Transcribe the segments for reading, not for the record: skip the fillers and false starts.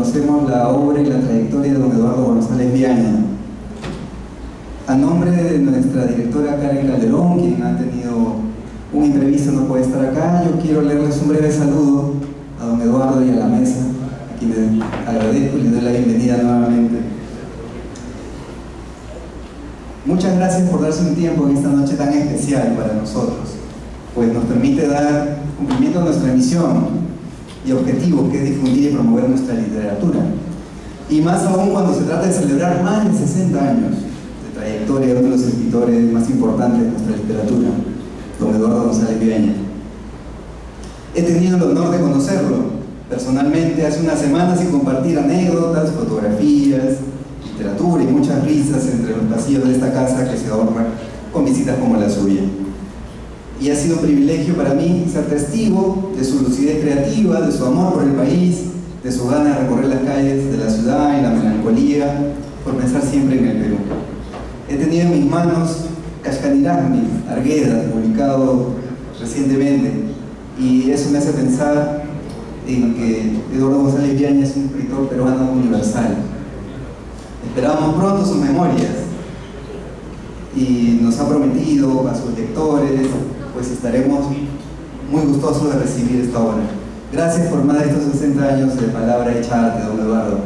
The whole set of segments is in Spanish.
reconocemos la obra y la trayectoria de don Eduardo González Viaña. A nombre de nuestra directora Karen Calderón, quien ha tenido un imprevisto, no puede estar acá, yo quiero leerles un breve saludo a don Eduardo y a la mesa, a quienes agradezco y les doy la bienvenida nuevamente. Muchas gracias por darse un tiempo en esta noche tan especial para nosotros, pues nos permite dar cumplimiento a nuestra misión y objetivo, que es difundir y promover nuestra literatura. Y más aún cuando se trata de celebrar más de 60 años de trayectoria de uno de los escritores más importantes de nuestra literatura, don Eduardo González Viaña. He tenido el honor de conocerlo personalmente hace unas semanas y compartir anécdotas, fotografías, literatura y muchas risas entre los pasillos de esta casa que se ahorra con visitas como la suya. Y ha sido un privilegio para mí ser testigo de su lucidez creativa, de su amor por el país, de su gana de recorrer las calles de la ciudad y la melancolía por pensar siempre en el Perú. He tenido en mis manos Kashkaniragmi, Arguedas, publicado recientemente, y eso me hace pensar en que Eduardo González Viaña es un escritor peruano universal. Esperábamos pronto sus memorias y nos ha prometido a sus lectores, pues estaremos muy gustosos de recibir esta obra. Gracias por más de estos 60 años de palabra hecha arte, don Eduardo.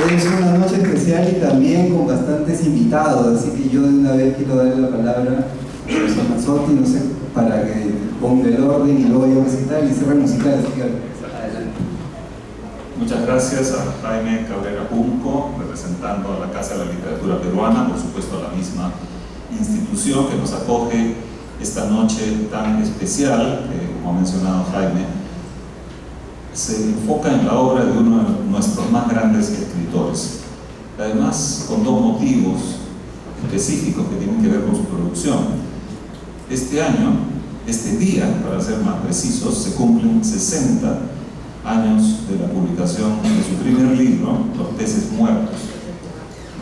Hoy es una noche especial y también con bastantes invitados, así que yo de una vez quiero darle la palabra al profesor Mazzotti, no sé, para que ponga el orden y luego yo recitar y cierre musical, así que adelante. Muchas gracias a Jaime Cabrera Junco, representando a la Casa de la Literatura Peruana, por supuesto a la misma institución que nos acoge esta noche tan especial, que como ha mencionado Jaime, se enfoca en la obra de uno de nuestros más grandes escritores. Además, con dos motivos específicos que tienen que ver con su producción. Este año, este día, para ser más precisos, se cumplen 60 años de la publicación de su primer libro, Los peces muertos.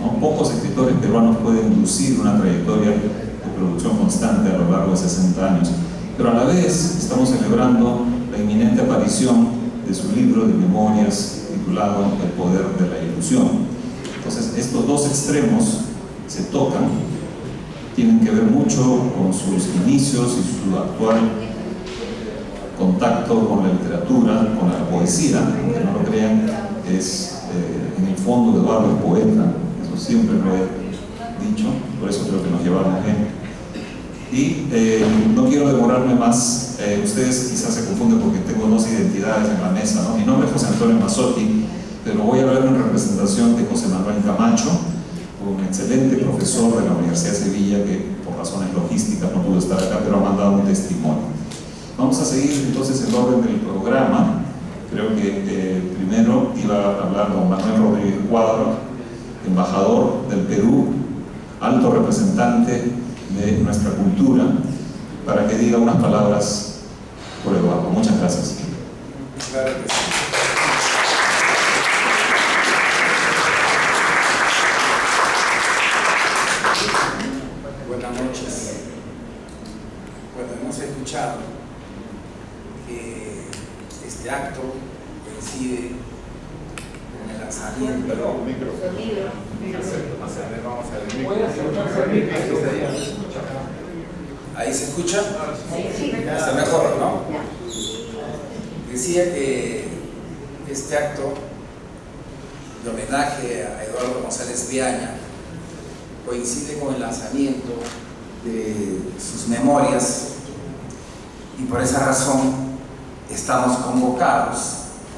¿No? Pocos escritores peruanos pueden lucir una trayectoria de producción constante a lo largo de 60 años, pero a la vez estamos celebrando la inminente aparición de su libro de memorias titulado El poder de la ilusión. Entonces, estos dos extremos se tocan, tienen que ver mucho con sus inicios y su actual contacto con la literatura, con la poesía. Aunque no lo crean, es en el fondo Eduardo es poeta, eso siempre lo he dicho, por eso creo que nos llevamos bien. Y no quiero demorarme más, ustedes quizás se confunden porque tengo dos identidades en la mesa, ¿no? Mi nombre es José Antonio Mazzotti, pero voy a hablar en representación de José Manuel Camacho, un excelente profesor de la Universidad de Sevilla que por razones logísticas no pudo estar acá, pero ha mandado un testimonio. Vamos a seguir entonces el orden del programa. Creo que primero iba a hablar don Manuel Rodríguez Cuadro, embajador del Perú, alto representante de nuestra cultura, para que diga unas palabras por Eduardo. Muchas gracias. Claro que sí. Buenas noches. Bueno, hemos escuchado que este acto coincide con el lanzamiento. Perdón, micro. Vamos a ver, ¿Ahí se escucha? Está mejor, ¿no? Decía que este acto de homenaje a Eduardo González Viaña coincide con el lanzamiento de sus memorias y por esa razón estamos convocados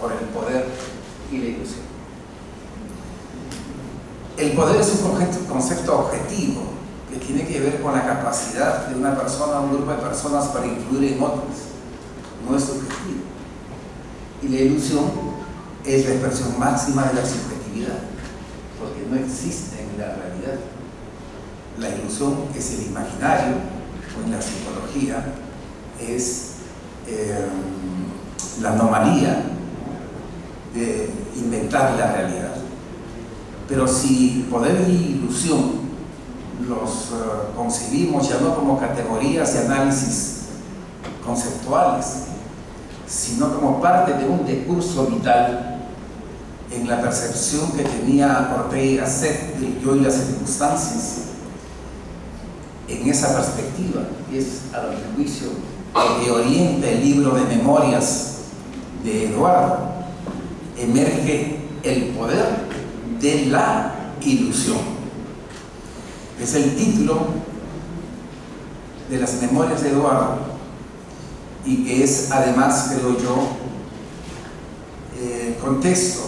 por el poder y la ilusión. El poder es un concepto objetivo que tiene que ver con la capacidad de una persona o un grupo de personas para influir en otras. No es subjetivo. Y la ilusión es la expresión máxima de la subjetividad, porque no existe en la realidad. La ilusión es el imaginario, o en la psicología es la anomalía de inventar la realidad. Pero si poder y ilusión los concebimos ya no como categorías de análisis conceptuales, sino como parte de un decurso vital en la percepción que tenía Ortega y Gasset del yo y las circunstancias. En esa perspectiva, que es a mi juicio lo que orienta el libro de memorias de Eduardo, emerge el poder de la ilusión. Es el título de las memorias de Eduardo y que es además, creo yo, el contexto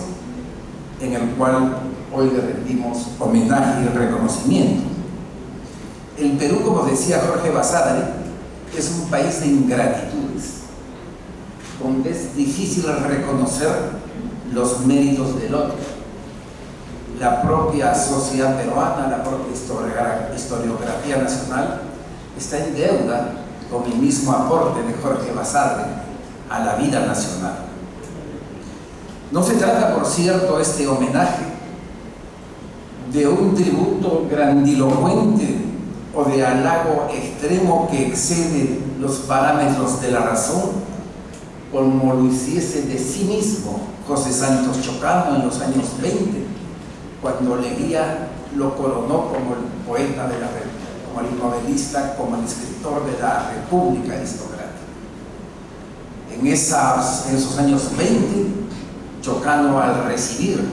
en el cual hoy le rendimos homenaje y reconocimiento. El Perú, como decía Jorge Basadre, es un país de ingratitudes, donde es difícil reconocer los méritos del otro. La propia sociedad peruana, la propia historiografía nacional está en deuda con el mismo aporte de Jorge Basadre a la vida nacional. No se trata, por cierto, este homenaje de un tributo grandilocuente o de halago extremo que excede los parámetros de la razón, como lo hiciese de sí mismo José Santos Chocano en los años 20, cuando Leguía lo coronó como el poeta de la República, como el novelista, como el escritor de la República aristocrática. En esos años 20, Chocano, al recibir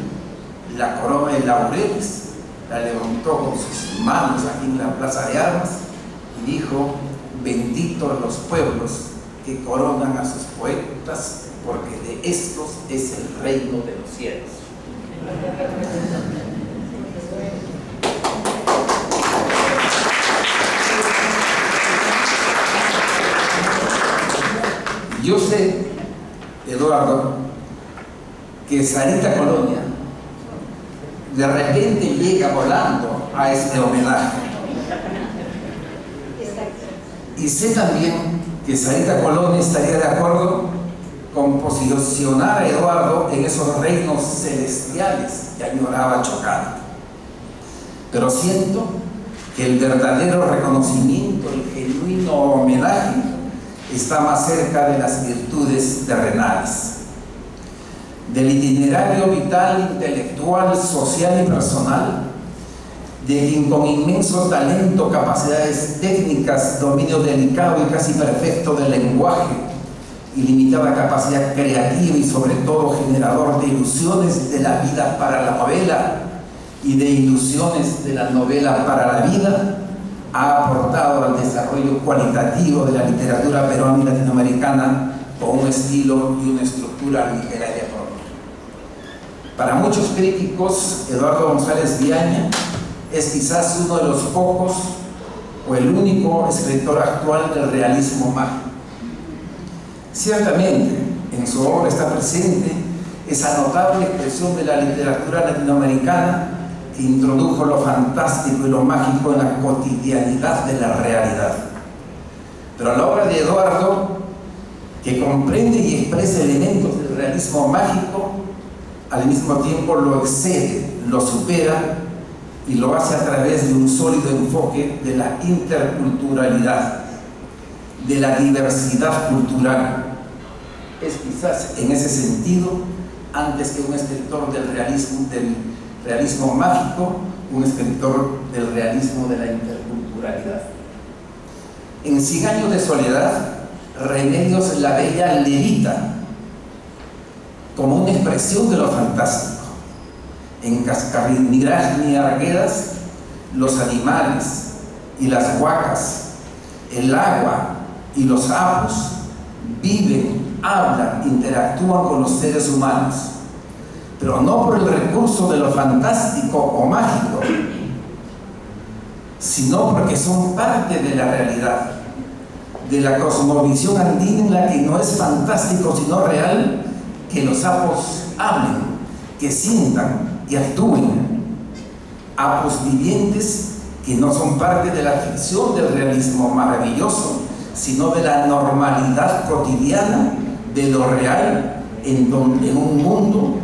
la corona de laureles, la levantó con sus manos aquí en la Plaza de Armas y dijo: benditos los pueblos que coronan a sus poetas, porque de estos es el reino de los cielos. Yo sé, Eduardo, que Sarita Colonia de repente llega volando a este homenaje. Y sé también que Sarita Colonia estaría de acuerdo con posicionar a Eduardo en esos reinos celestiales que añoraba Chocano. Pero siento que el verdadero reconocimiento, el genuino homenaje, está más cerca de las virtudes terrenales, del itinerario vital, intelectual, social y personal, de quien con inmenso talento, capacidades técnicas, dominio delicado y casi perfecto del lenguaje, ilimitada capacidad creativa y sobre todo generador de ilusiones de la vida para la novela y de ilusiones de la novela para la vida, ha aportado al desarrollo cualitativo de la literatura peruana y latinoamericana con un estilo y una estructura literaria propia. Para muchos críticos, Eduardo González Viaña es quizás uno de los pocos o el único escritor actual del realismo mágico. Ciertamente, en su obra está presente esa notable expresión de la literatura latinoamericana que introdujo lo fantástico y lo mágico en la cotidianidad de la realidad. Pero la obra de Eduardo, que comprende y expresa elementos del realismo mágico, al mismo tiempo lo excede, lo supera y lo hace a través de un sólido enfoque de la interculturalidad, de la diversidad cultural. Es quizás en ese sentido, antes que un escritor del realismo mágico, un escritor del realismo de la interculturalidad. En Cien años de soledad, Remedios la Bella levita como una expresión de lo fantástico. En Cascarrillas ni Arguedas, los animales y las huacas, el agua y los sapos viven, hablan, interactúan con los seres humanos, pero no por el recurso de lo fantástico o mágico, sino porque son parte de la realidad, de la cosmovisión andina en la que no es fantástico sino real que los sapos hablen, que sientan y actúen. Apos vivientes que no son parte de la ficción del realismo maravilloso, sino de la normalidad cotidiana de lo real en un mundo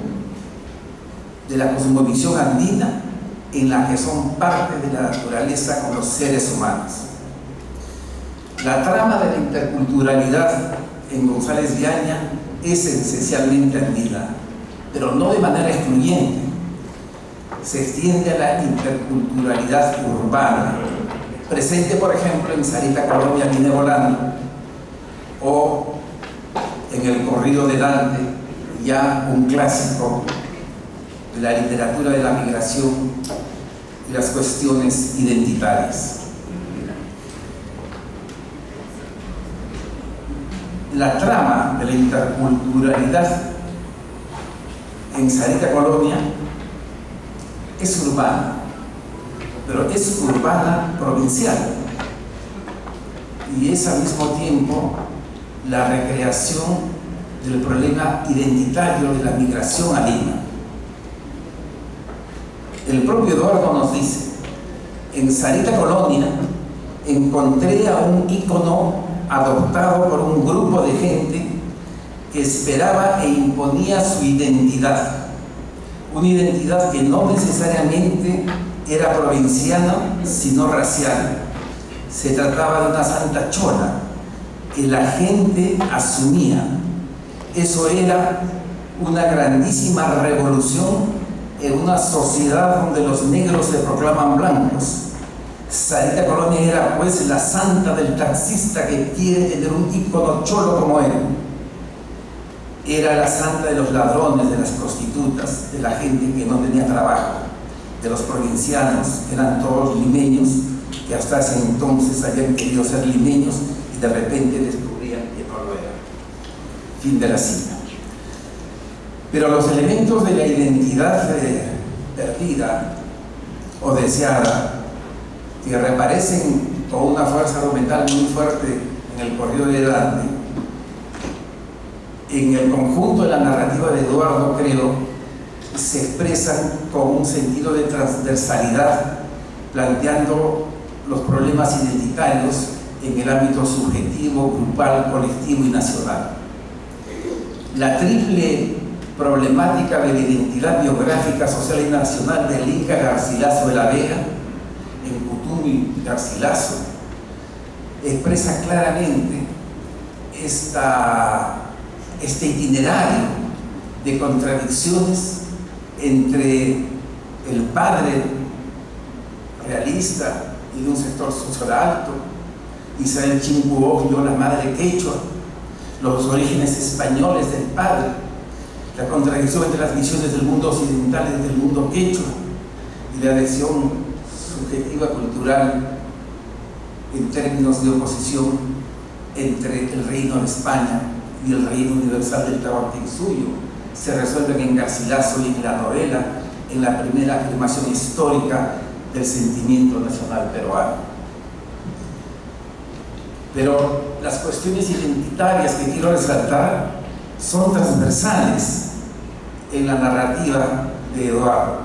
de la cosmovisión andina en la que son parte de la naturaleza con los seres humanos. La trama de la interculturalidad en González Viaña es esencialmente andina, pero no de manera excluyente. Se extiende a la interculturalidad urbana, presente por ejemplo en Sarita Colonia viene volando, o en el corrido de Dante, ya un clásico de la literatura de la migración y las cuestiones identitarias. La trama de la interculturalidad en Sarita Colonia es urbana, pero es urbana provincial y es al mismo tiempo la recreación del problema identitario de la migración a Lima. El propio Eduardo nos dice: en Sarita Colonia encontré a un ícono adoptado por un grupo de gente que esperaba e imponía su identidad, una identidad que no necesariamente era provinciana, sino racial. Se trataba de una santa chola que la gente asumía. Eso era una grandísima revolución en una sociedad donde los negros se proclaman blancos. Sarita Colonia era pues la santa del taxista que quiere tener un ícono cholo como él. Era la santa de los ladrones, de las prostitutas, de la gente que no tenía trabajo, de los provincianos, que eran todos limeños, que hasta ese entonces habían querido ser limeños y de repente descubrían que no lo eran. Fin de la cita. Pero los elementos de la identidad perdida o deseada, que reaparecen con una fuerza argumental muy fuerte en el corrido de Dante, en el conjunto de la narrativa de Eduardo, creo, se expresan con un sentido de transversalidad, planteando los problemas identitarios en el ámbito subjetivo, grupal, colectivo y nacional. La triple problemática de la identidad biográfica, social y nacional del Inca Garcilaso de la Vega, en Cutumi Garcilaso, expresa claramente este itinerario de contradicciones entre el padre realista y de un sector social alto, Isabel Chimbuogyo, la madre quechua, los orígenes españoles del padre, la contradicción entre las visiones del mundo occidental y del mundo quechua y la adhesión subjetiva cultural en términos de oposición entre el reino de España y el reino universal del Tahuantinsuyo, se resuelven en Garcilaso y en la novela, en la primera afirmación histórica del sentimiento nacional peruano. Pero las cuestiones identitarias que quiero resaltar son transversales en la narrativa de Eduardo.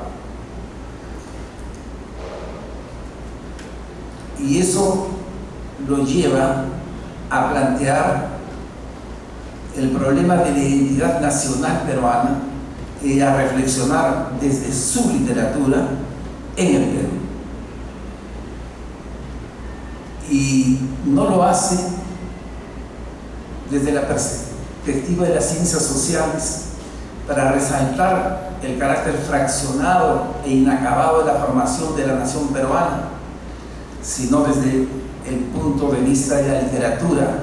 Y eso lo lleva a plantear el problema de la identidad nacional peruana y a reflexionar desde su literatura en el Perú. Y no lo hace desde la perspectiva de las ciencias sociales para resaltar el carácter fraccionado e inacabado de la formación de la nación peruana, sino desde el punto de vista de la literatura,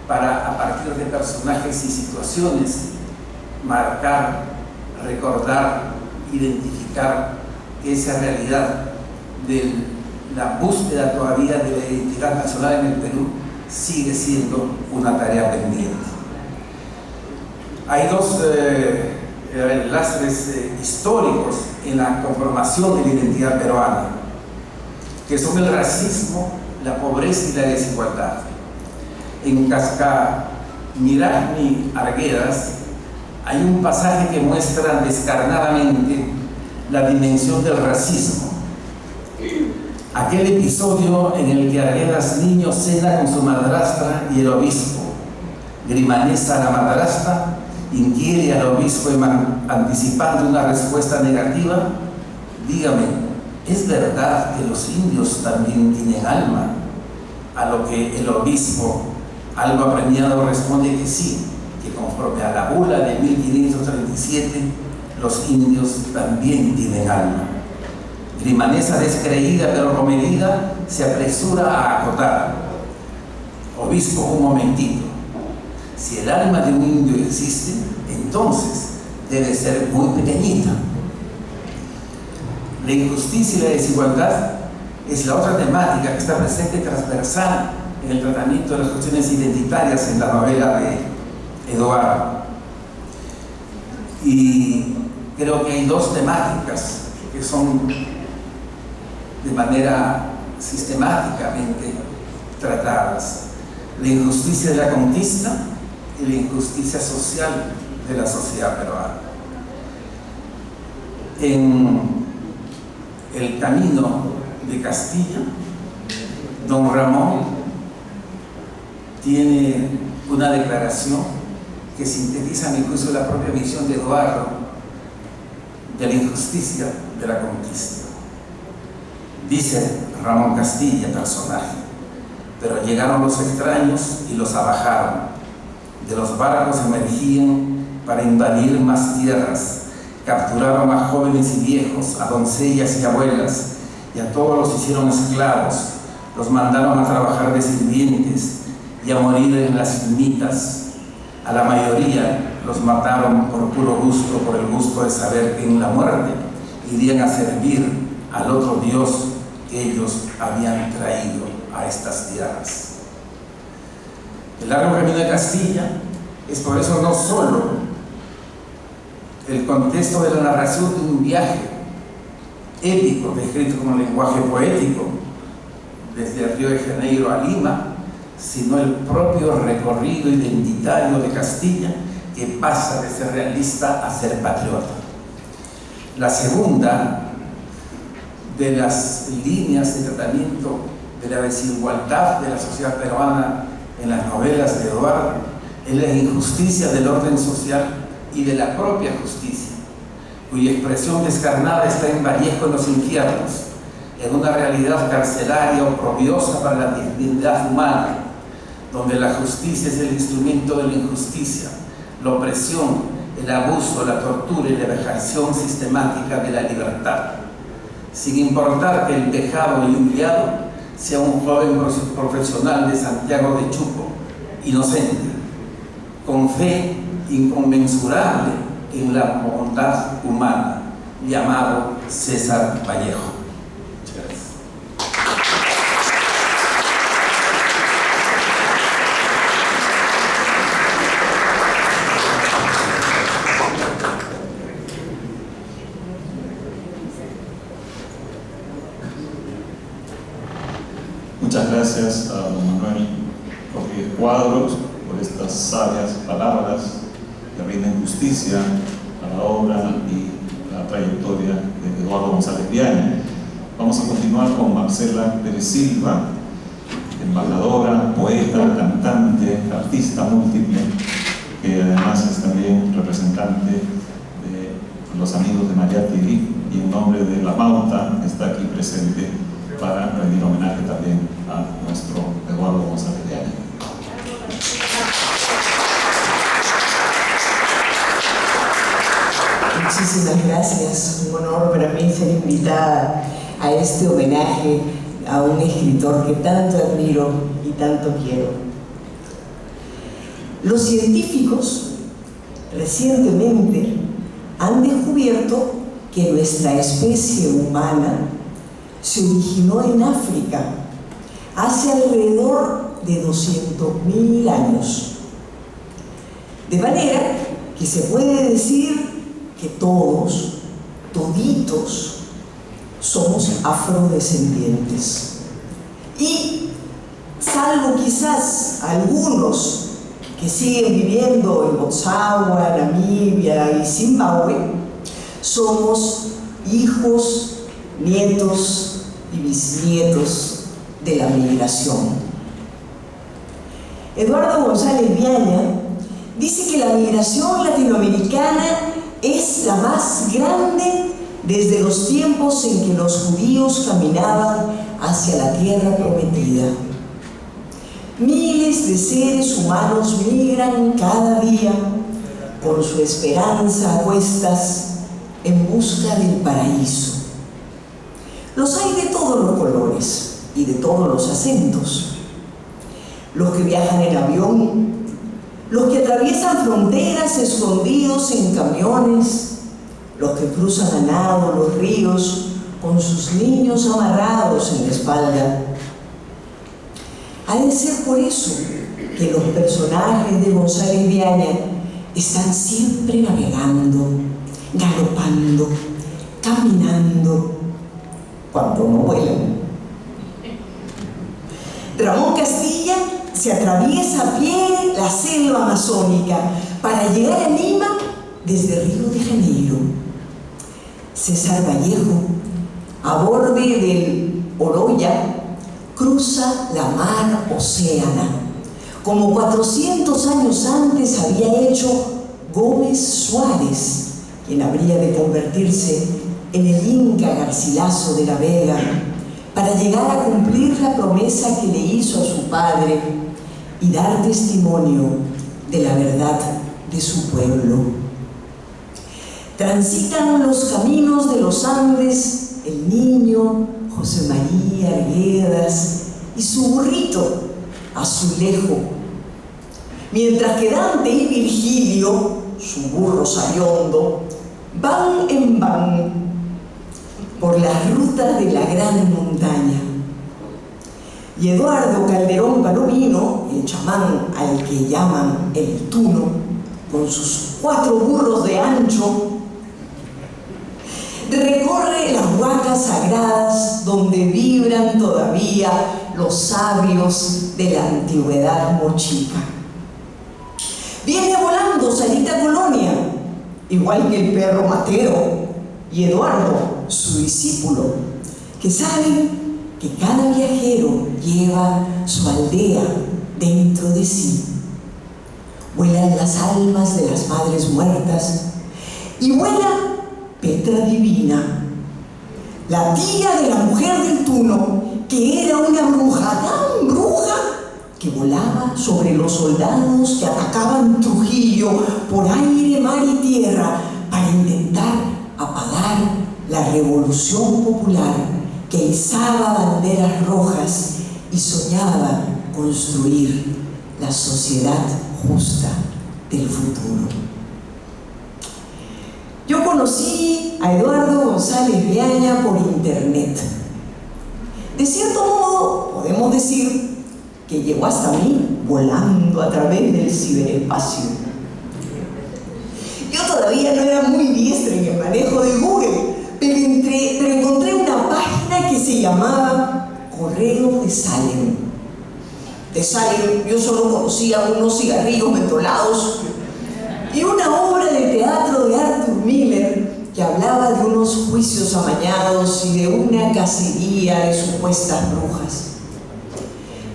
para a partir de personajes y situaciones marcar, recordar, identificar esa realidad de la búsqueda todavía de la identidad nacional en el Perú sigue siendo una tarea pendiente. Hay dos lastres históricos en la conformación de la identidad peruana, que son el racismo, la pobreza y la desigualdad. En Cascamiragni Arguedas hay un pasaje que muestra descarnadamente la dimensión del racismo. Aquel episodio en el que Arguedas niño cena con su madrastra y el obispo. Grimanesa la madrastra, inquiere al obispo anticipando una respuesta negativa: dígame, ¿es verdad que los indios también tienen alma? A lo que el obispo Alba Premiado responde que sí, que conforme a la bula de 1537, los indios también tienen alma. Grimanesa, descreída pero comedida, se apresura a acotar: obispo, un momentito. Si el alma de un indio existe, entonces debe ser muy pequeñita. La injusticia y la desigualdad es la otra temática que está presente transversal en el tratamiento de las cuestiones identitarias en la novela de Eduardo. Y creo que hay dos temáticas que son de manera sistemáticamente tratadas: la injusticia de la conquista y la injusticia social de la sociedad peruana. En El camino de Castilla, don Ramón tiene una declaración que sintetiza, a mi juicio, la propia visión de Eduardo de la injusticia de la conquista. Dice Ramón Castilla, personaje: pero llegaron los extraños y los abajaron. De los barcos emergían para invadir más tierras. Capturaron a jóvenes y viejos, a doncellas y abuelas, y a todos los hicieron esclavos. Los mandaron a trabajar de sirvientes y a morir en las ermitas. A la mayoría los mataron por puro gusto, por el gusto de saber que en la muerte irían a servir al otro Dios que ellos habían traído a estas tierras. El largo camino de Castilla es por eso no solo el contexto de la narración de un viaje épico descrito como lenguaje poético desde Río de Janeiro a Lima, sino el propio recorrido identitario de Castilla, que pasa de ser realista a ser patriota. La segunda de las líneas de tratamiento de la desigualdad de la sociedad peruana en las novelas de Eduardo es la injusticia del orden social y de la propia justicia, cuya expresión descarnada está en Vallejo en los infiernos, en una realidad carcelaria oprobiosa para la dignidad humana, donde la justicia es el instrumento de la injusticia, la opresión, el abuso, la tortura y la vejación sistemática de la libertad, sin importar que el vejado y humillado sea un joven profesional de Santiago de Chuco, inocente, con fe inconmensurable en la bondad humana, llamado César Vallejo. Muchas gracias. Muchas gracias a don Manuel Rodríguez Cuadros por estas sabias palabras que rinden justicia a la obra y la trayectoria de Eduardo González Viana. Vamos a continuar con Marcela Pérez Silva, embajadora, poeta, cantante, artista múltiple, que además es también representante de los amigos de Mariátegui, y en nombre de La Mauta está aquí presente para rendir homenaje también a nuestro Eduardo González Viana. Muchísimas gracias, un honor para mí ser invitada a este homenaje a un escritor que tanto admiro y tanto quiero. Los científicos recientemente han descubierto que nuestra especie humana se originó en África hace alrededor de 200.000 años. De manera que se puede decir que todos, toditos, somos afrodescendientes. Y, salvo quizás algunos que siguen viviendo en Botsuana, Namibia y Zimbabue, somos hijos, nietos y bisnietos de la migración. Eduardo González Viana dice que la migración latinoamericana es la más grande desde los tiempos en que los judíos caminaban hacia la tierra prometida. Miles de seres humanos migran cada día con su esperanza a cuestas en busca del paraíso. Los hay de todos los colores y de todos los acentos. Los que viajan en avión, los que atraviesan fronteras escondidos en camiones, los que cruzan a nado los ríos con sus niños amarrados en la espalda. Ha de ser por eso que los personajes de González Viaña están siempre navegando, galopando, caminando, cuando no vuelan. Ramón Castilla se atraviesa a pie la selva amazónica para llegar a Lima desde Río de Janeiro. César Vallejo, a borde del Oroya, cruza la mar Océana, como 400 años antes había hecho Gómez Suárez, quien habría de convertirse en el Inca Garcilaso de la Vega, para llegar a cumplir la promesa que le hizo a su padre y dar testimonio de la verdad de su pueblo. Transitan los caminos de los Andes el niño José María Arguedas y su burrito Azulejo, mientras que Dante y Virgilio, su burro sayondo, van en van por las rutas de la gran montaña. Y Eduardo Calderón Palomino, el chamán al que llaman el Tuno, con sus 4 burros de ancho, recorre las huacas sagradas donde vibran todavía los sabios de la antigüedad mochica. Viene volando Sarita Colonia, igual que el perro Mateo y Eduardo, su discípulo, que saben que cada viajero lleva su aldea dentro de sí. Vuelan las almas de las madres muertas y vuela Petra Divina, la tía de la mujer del Tuno, que era una bruja, tan bruja, que volaba sobre los soldados que atacaban Trujillo por aire, mar y tierra para intentar apagar la revolución popular que izaba banderas rojas y soñaba construir la sociedad justa del futuro. Yo conocí a Eduardo González Viaña por internet. De cierto modo, podemos decir que llegó hasta mí volando a través del ciberespacio. Yo todavía no era muy diestra en el manejo de Google, pero encontré una página que se llamaba Correo de Salem. De Salem yo solo conocía unos cigarrillos mentolados y una obra de teatro de Arthur Miller que hablaba de unos juicios amañados y de una cacería de supuestas brujas.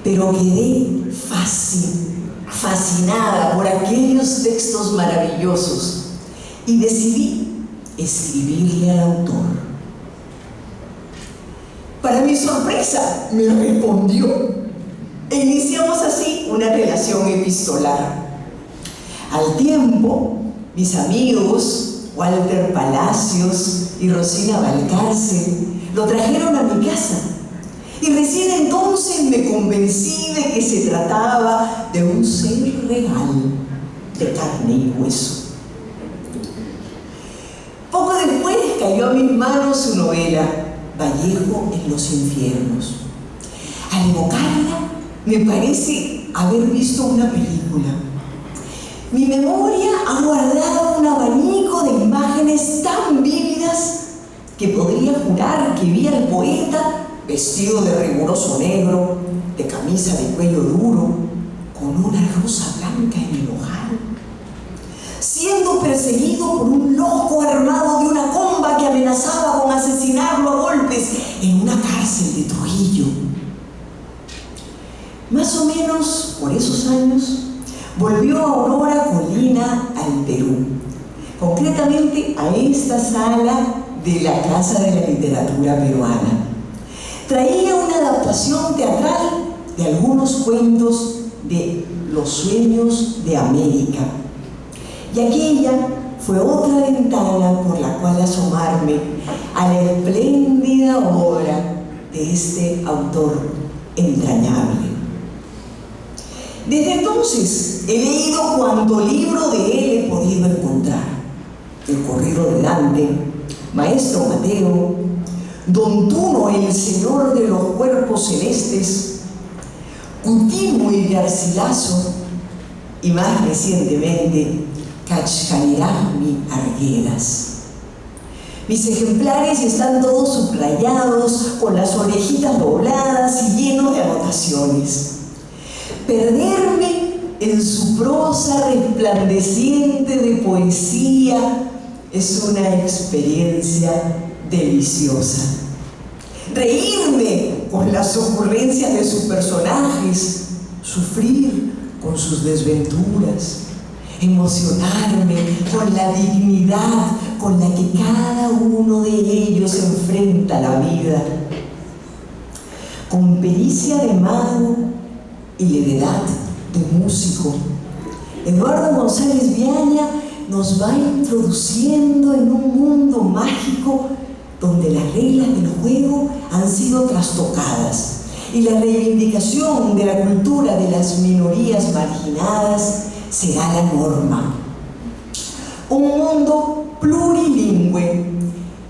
Pero quedé fascinada por aquellos textos maravillosos y decidí escribirle al autor. Para mi sorpresa, me respondió e iniciamos así una relación epistolar. Al tiempo, mis amigos Walter Palacios y Rosina Valcárcel lo trajeron a mi casa y recién entonces me convencí de que se trataba de un ser real, de carne y hueso. Poco después cayó a mis manos su novela Vallejo en los infiernos. Al evocarla, me parece haber visto una película. Mi memoria ha guardado un abanico de imágenes tan vívidas que podría jurar que vi al poeta vestido de riguroso negro, de camisa de cuello duro, con una rosa blanca en el ojal, siendo perseguido por un loco armado de una comba que amenazaba con asesinarlo a golpes en una cárcel de Trujillo. Más o menos por esos años, volvió Aurora Colina al Perú, concretamente a esta sala de la Casa de la Literatura Peruana. Traía una adaptación teatral de algunos cuentos de Los Sueños de América. Y aquella fue otra ventana por la cual asomarme a la espléndida obra de este autor entrañable. Desde entonces he leído cuanto libro de él he podido encontrar: El Corrido de Dante, Maestro Mateo, Don Tuno, el Señor de los Cuerpos Celestes, Cutimo y Garcilaso, y más recientemente Cachcairahmi Arguedas. Mis ejemplares están todos subrayados, con las orejitas dobladas y llenos de anotaciones. Perderme en su prosa resplandeciente de poesía es una experiencia deliciosa. Reírme con las ocurrencias de sus personajes, sufrir con sus desventuras, emocionarme con la dignidad con la que cada uno de ellos enfrenta la vida. Con pericia de mago y levedad de músico, Eduardo González Viaña nos va introduciendo en un mundo mágico donde las reglas del juego han sido trastocadas y la reivindicación de la cultura de las minorías marginadas será la norma. Un mundo plurilingüe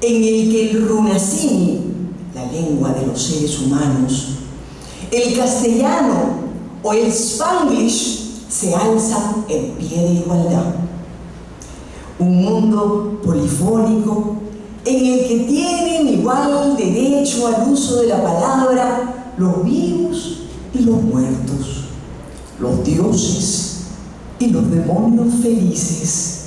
en el que el runacini, la lengua de los seres humanos, el castellano o el spanglish se alzan en pie de igualdad. Un mundo polifónico en el que tienen igual derecho al uso de la palabra los vivos y los muertos, los dioses y los demonios felices,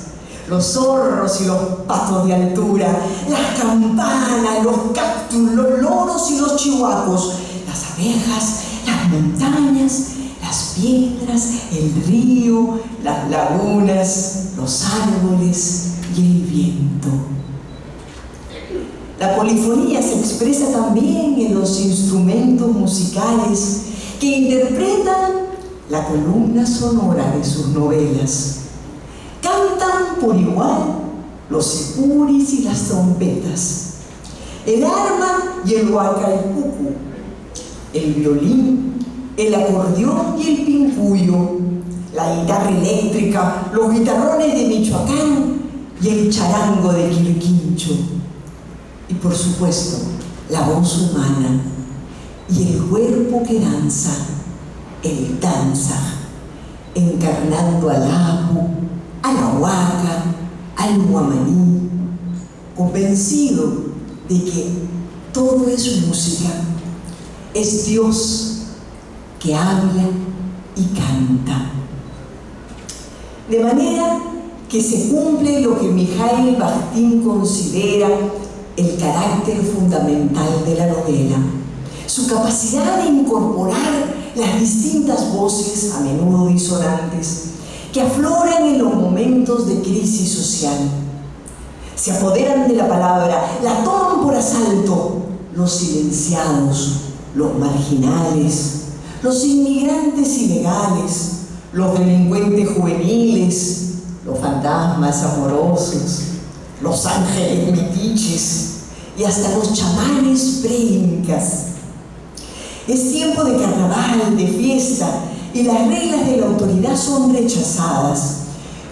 los zorros y los patos de altura, las campanas, los cactus, los loros y los chihuahuas, las abejas, las montañas, las piedras, el río, las lagunas, los árboles y el viento. La polifonía se expresa también en los instrumentos musicales que interpretan la columna sonora de sus novelas. Cantan por igual los sicuris y las trompetas, el arpa y el huacaypucu, el violín, el acordeón y el pincuyo, la guitarra eléctrica, los guitarrones de Michoacán y el charango de Quirquincho. Y por supuesto, la voz humana y el cuerpo que danza, el danza, encarnando al apu, a la huaca, al guamaní, convencido de que todo es música, es Dios que habla y canta. De manera que se cumple lo que Mijail Bakhtin considera el carácter fundamental de la novela, su capacidad de incorporar las distintas voces, a menudo disonantes, que afloran en los momentos de crisis social. Se apoderan de la palabra, la toman por asalto los silenciados, los marginales, los inmigrantes ilegales, los delincuentes juveniles, los fantasmas amorosos, los ángeles metiches y hasta los chamanes pre-incas. Es tiempo de carnaval, de fiesta, y las reglas de la autoridad son rechazadas,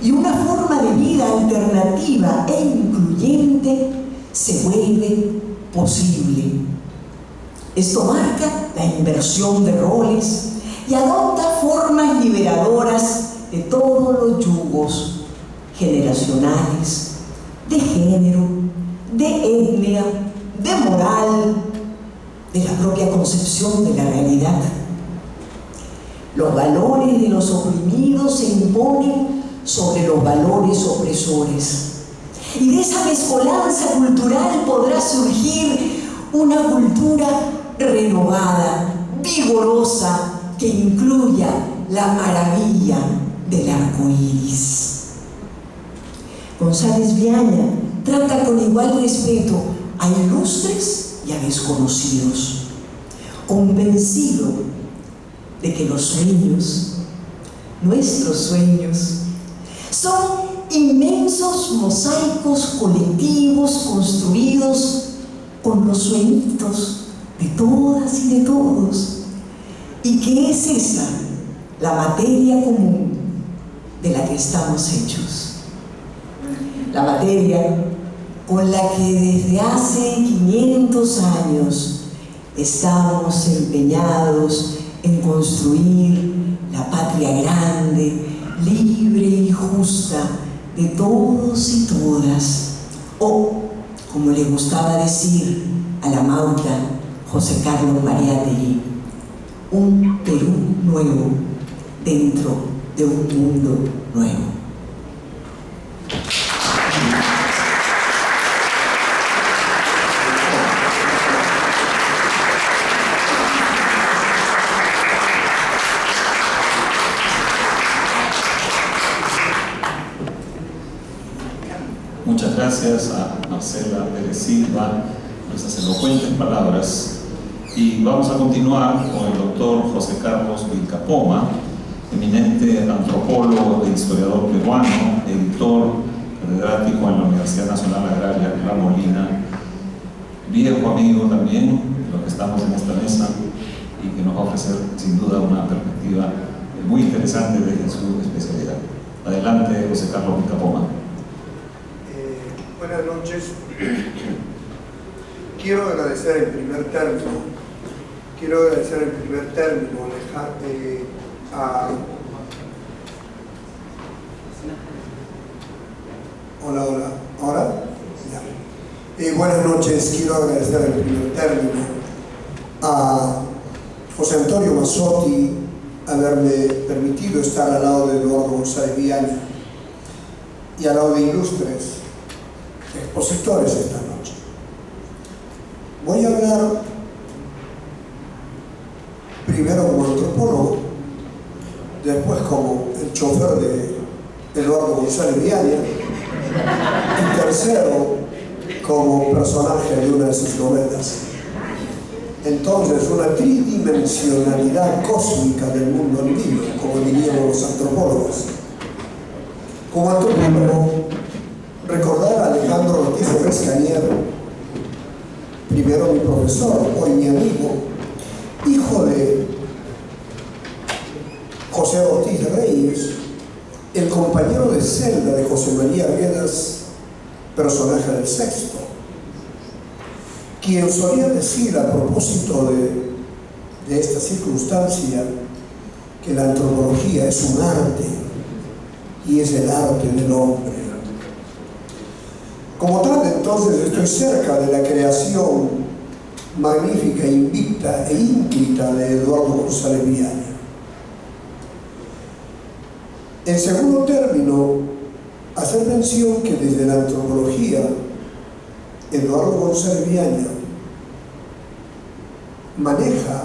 y una forma de vida alternativa e incluyente se vuelve posible. Esto marca la inversión de roles y adopta formas liberadoras de todos los yugos generacionales, de género, de etnia, de moral, de la propia concepción de la realidad. Los valores de los oprimidos se imponen sobre los valores opresores. Y de esa mezcolanza cultural podrá surgir una cultura renovada, vigorosa, que incluya la maravilla del arco iris. González Viaña trata con igual respeto a ilustres y a desconocidos, convencido de que los sueños, nuestros sueños, son inmensos mosaicos colectivos construidos con los sueñitos de todas y de todos, y que es esa la materia común de la que estamos hechos. La materia con la que desde hace 500 años estamos empeñados en construir la patria grande, libre y justa de todos y todas, o, como le gustaba decir a la Mauta José Carlos Mariátegui, un Perú nuevo dentro de un mundo nuevo. Muchas gracias a Marcela Pérez Silva por esas elocuentes palabras. Y vamos a continuar con el doctor José Carlos Vilcapoma, eminente antropólogo e historiador peruano, editor, catedrático en la Universidad Nacional Agraria La Molina, viejo amigo también de los que estamos en esta mesa y que nos va a ofrecer sin duda una perspectiva muy interesante desde su especialidad. Adelante, José Carlos Vilcapoma. Buenas noches. Quiero agradecer en primer término a... Hola, ¿ahora? Ya. Buenas noches, quiero agradecer en primer término a José Antonio Mazzotti haberme permitido estar al lado de Eduardo González Villaña y al lado de ilustres expositores esta noche. Voy a hablar primero como antropólogo, después como el chofer de Eduardo González Villaña y tercero como personaje de una de sus novelas. Entonces, una tridimensionalidad cósmica del mundo andino, como dirían los antropólogos. Como antropólogo, recordar a Alejandro Ortiz de Rescanier, primero mi profesor, hoy mi amigo, hijo de José Ortiz de Reyes, el compañero de celda de José María Arguedas, personaje del Sexto, quien solía decir a propósito de esta circunstancia que la antropología es un arte y es el arte del hombre. Como tal, entonces, estoy cerca de la creación magnífica, invicta e ínclita de Eduardo González Villaña. En segundo término, hacer mención que desde la antropología, Eduardo González Villaña maneja,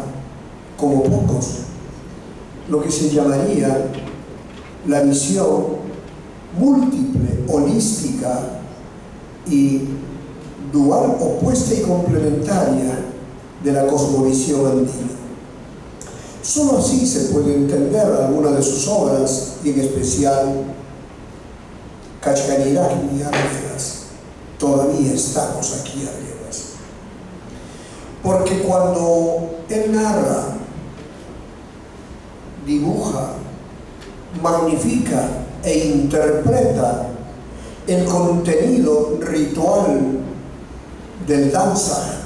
como pocos, lo que se llamaría la visión múltiple, holística y dual, opuesta y complementaria de la cosmovisión andina. Solo así se puede entender alguna de sus obras, y en especial Cachcanirac y Arguedas. Todavía estamos aquí, Arguedas. Porque cuando él narra, dibuja, magnifica e interpreta el contenido ritual del danza,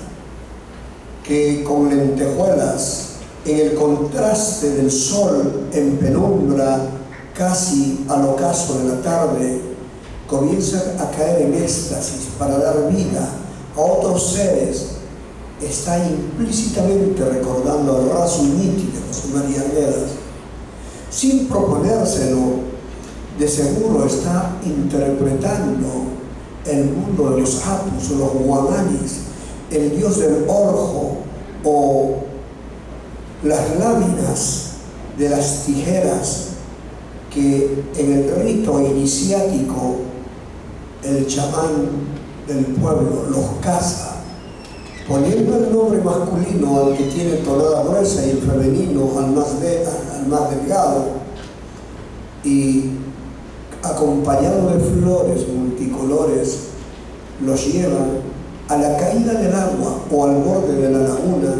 que con lentejuelas, en el contraste del sol en penumbra, casi al ocaso de la tarde, comienza a caer en éxtasis para dar vida a otros seres, está implícitamente recordando al Rasu Niti de José María Arguedas. Sin proponérselo, de seguro está interpretando el mundo de los Apus o los Guamanis, el dios del orjo o las láminas de las tijeras que en el rito iniciático el chamán del pueblo los casa, poniendo el nombre masculino al que tiene tonada gruesa y el femenino al más delgado, y acompañado de flores multicolores, los llevan a la caída del agua o al borde de la laguna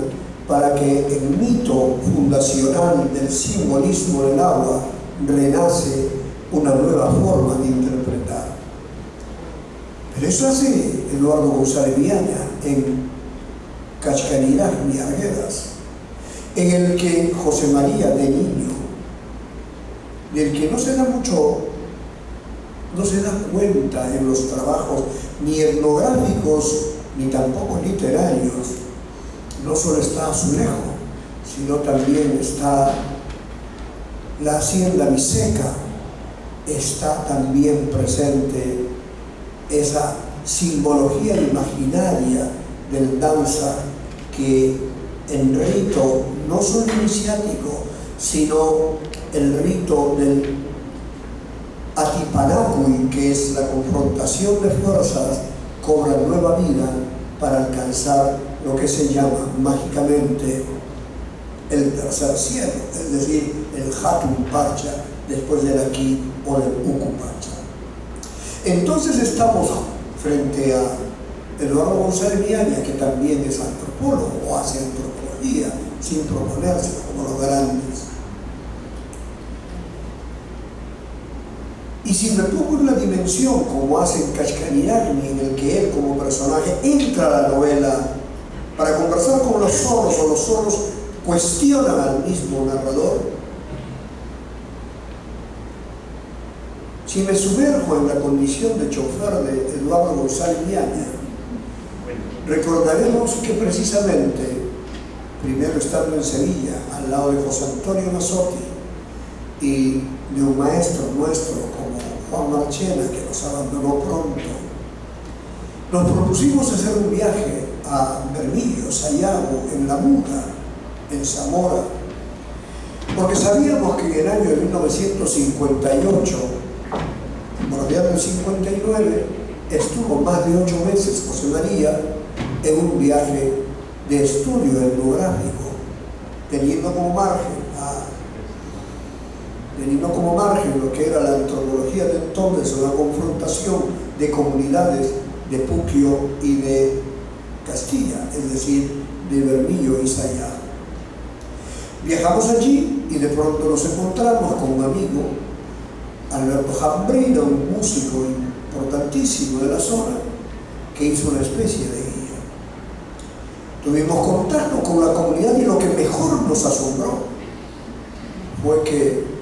para que el mito fundacional del simbolismo del agua renace una nueva forma de interpretar. Pero eso hace Eduardo González Viaña en Cachcaniragni Arguedas, en el que José María de niño, del que no se da cuenta en los trabajos ni etnográficos ni tampoco literarios, no solo está Azulejo, sino también está la hacienda Miseca, está también presente esa simbología imaginaria del danza que en rito no solo iniciático, sino el rito del Atipanacui, que es la confrontación de fuerzas, cobra nueva vida para alcanzar lo que se llama mágicamente el tercer cielo, es decir, el Hatun Pacha después del Aquí o del Uku Pacha. Entonces estamos frente a Eduardo González Viaña, que también es antropólogo o hace antropología sin proponérselo como los grandes. Y si me pongo en la dimensión, como hace en Cachcaniragni, en el que él como personaje entra a la novela para conversar con los zorros, o los zorros cuestionan al mismo narrador, si me sumerjo en la condición de chofer de Eduardo González Viaña, recordaremos que precisamente, primero estando en Sevilla, al lado de José Antonio Mazzotti y de un maestro nuestro como Juan Marchena, que nos abandonó pronto, nos propusimos hacer un viaje a Bermillo, Sayago, en La Muga, en Zamora, porque sabíamos que en el año de 1958, bordeando el 59, estuvo más de 8 meses José María en un viaje de estudio etnográfico, teniendo como margen lo que era la antropología de entonces, una confrontación de comunidades de Puquio y de Castilla, es decir, de Bermillo y Sayago. Viajamos allí y de pronto nos encontramos con un amigo, Alberto Jambrina, un músico importantísimo de la zona, que hizo una especie de guía. Tuvimos contacto con la comunidad y lo que mejor nos asombró fue que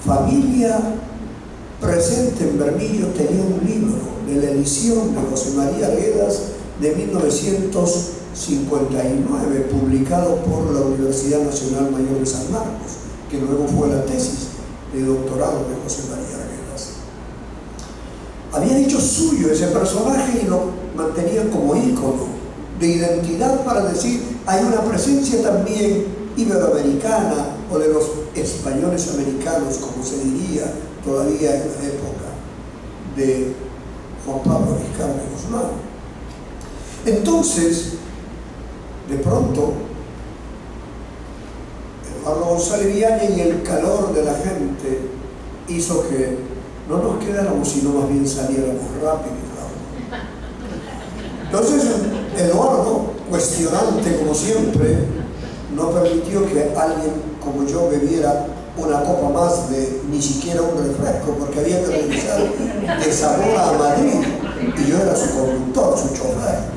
familia presente en Bermillo tenía un libro de la edición de José María Arguedas de 1959, publicado por la Universidad Nacional Mayor de San Marcos, que luego fue la tesis de doctorado de José María Arguedas. Habían hecho suyo ese personaje y lo mantenían como ícono de identidad para decir, hay una presencia también iberoamericana o de los españoles americanos, como se diría todavía en la época de Juan Pablo Vizcarra de Guzmán. Entonces, de pronto, Eduardo González Viaña y el calor de la gente hizo que no nos quedáramos, sino más bien saliéramos rápido. Entonces, Eduardo, cuestionante como siempre, no permitió que alguien como yo bebiera una copa más de ni siquiera un refresco, porque había que regresar de Zamora a Madrid y yo era su conductor, su chofer.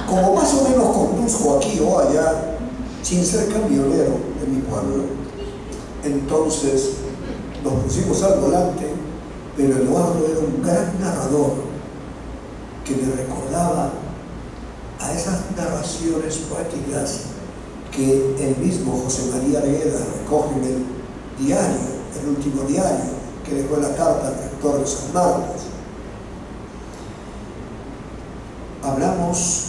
Como más o menos conduzco aquí o allá, sin ser camionero de mi pueblo, entonces nos pusimos al volante, pero Eduardo era un gran narrador que me recordaba a esas narraciones poéticas que el mismo José María Arguedas recoge en el diario, el último diario que dejó en la carta al rector de San Marcos. Hablamos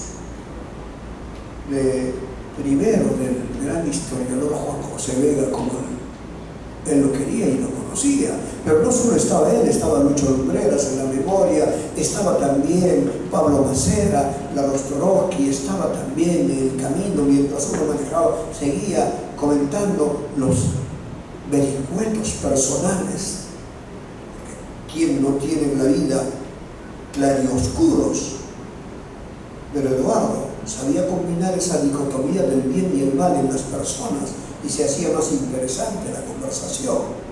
primero del gran historiador Juan José Vega, como él lo quería y lo conocía. conocía, pero no solo estaba él, estaba Lucho Lumbreras en la memoria, estaba también Pablo Macera, Lalo Storowski, estaba también en el camino, mientras uno manejaba, seguía comentando los vericuetos personales. ¿Quién no tiene en la vida claroscuros? Pero Eduardo sabía combinar esa dicotomía del bien y el mal en las personas y se hacía más interesante la conversación.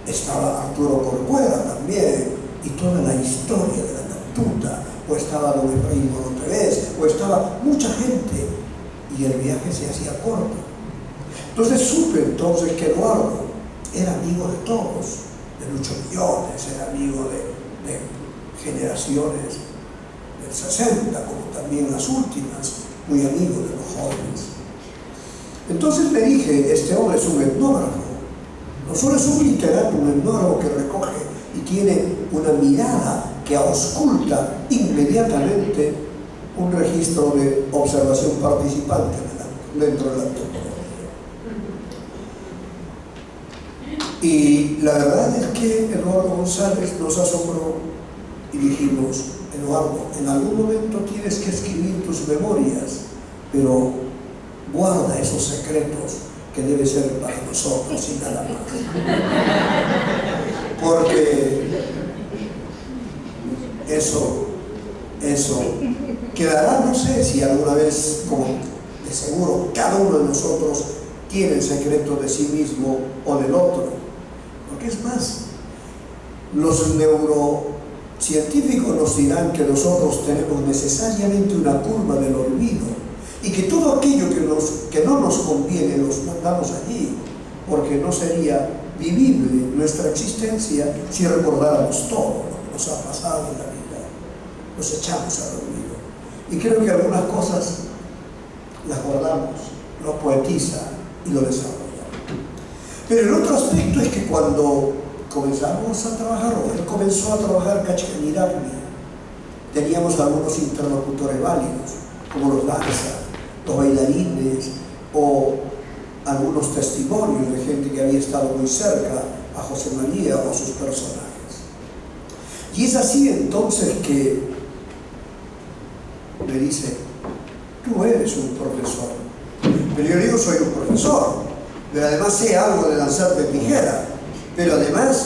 Estaba Arturo Corcuera también, y toda la historia de la Natuta, o estaba don Efraín Monoteves, o estaba mucha gente, y el viaje se hacía corto. Entonces supe entonces que Eduardo era amigo de todos, de Lucho Millones, era amigo de generaciones del 60, como también las últimas, muy amigo de los jóvenes. Entonces le dije, este hombre es un etnógrafo, no solo es un literato, un etnógrafo que recoge y tiene una mirada que ausculta inmediatamente un registro de observación participante dentro de la antropología. Y la verdad es que Eduardo González nos asombró y dijimos, Eduardo, en algún momento tienes que escribir tus memorias, pero guarda esos secretos que debe ser para nosotros y nada más. Porque eso quedará, no sé si alguna vez, como de seguro cada uno de nosotros tiene el secreto de sí mismo o del otro. Porque es más, los neurocientíficos nos dirán que nosotros tenemos necesariamente una curva del olvido y que todo aquello que no nos conviene los mandamos allí, porque no sería vivible nuestra existencia si recordáramos todo lo que nos ha pasado en la vida. Nos echamos al olvido. Y creo que algunas cosas las guardamos, lo poetiza y lo desarrolla. Pero el otro aspecto es que cuando comenzamos a trabajar, o él comenzó a trabajar Cachcaniragni, teníamos algunos interlocutores válidos, como los danzas, los bailarines, o algunos testimonios de gente que había estado muy cerca a José María o a sus personajes. Y es así entonces que me dice, tú eres un profesor. Pero yo digo, soy un profesor, pero además sé algo de lanzar de tijera, pero además,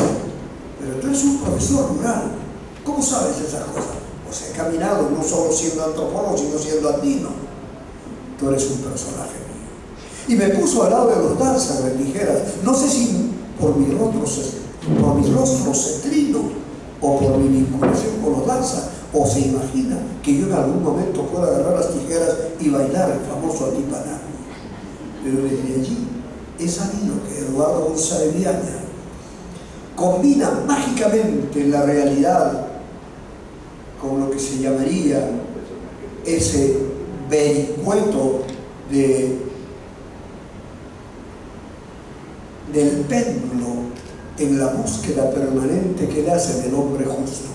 pero tú eres un profesor rural. ¿Cómo sabes esas cosas? Pues he caminado no solo siendo antropólogo, sino siendo andino. Tú eres un personaje mío. Y me puso al lado de los danzas de tijeras. No sé si por mi rostro cetrino o por mi vinculación con los danzas, o se imagina que yo en algún momento pueda agarrar las tijeras y bailar el famoso Atipaná. Pero desde allí he sabido que Eduardo González Viaña combina mágicamente la realidad con lo que se llamaría ese vericueto del péndulo en la búsqueda permanente que le hace del hombre justo.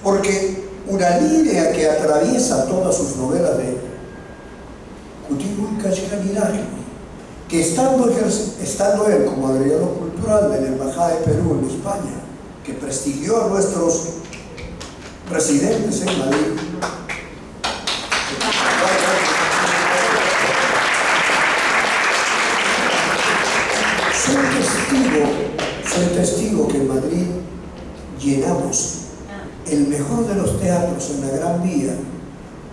Porque una línea que atraviesa todas sus novelas de Cutigu y Cachcaniragni, que estando él como agregado cultural de la Embajada de Perú en España, que prestigió a nuestros residentes en Madrid, soy testigo que en Madrid llenamos el mejor de los teatros en la Gran Vía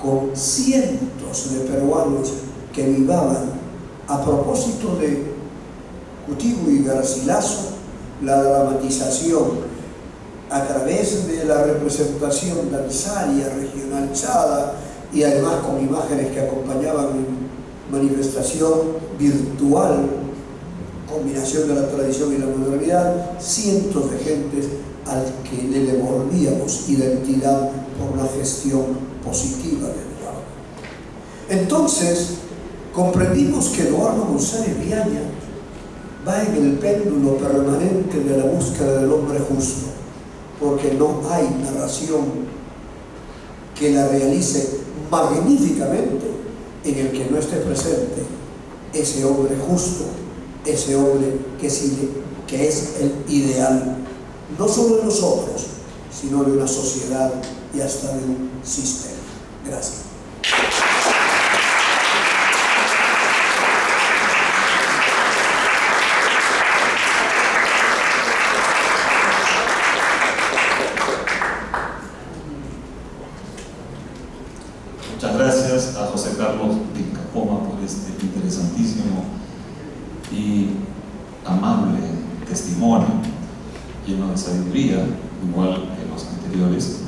con cientos de peruanos que vivaban a propósito de Cutigu y Garcilaso, la dramatización a través de la representación danzaria, regionalizada y además con imágenes que acompañaban manifestación virtual, combinación de la tradición y la modernidad, cientos de gentes al que le devolvíamos identidad por una gestión positiva de Eduardo. Entonces, comprendimos que Eduardo González Viaña va en el péndulo permanente de la búsqueda del hombre justo, porque no hay narración que la realice magníficamente en el que no esté presente ese hombre justo ese hombre que es el ideal, no solo de nosotros, sino de una sociedad y hasta de un sistema. Gracias. Muchas gracias a José Carlos Vincajoma por este interesantísimo y amable testimonio, lleno de sabiduría, igual que los anteriores.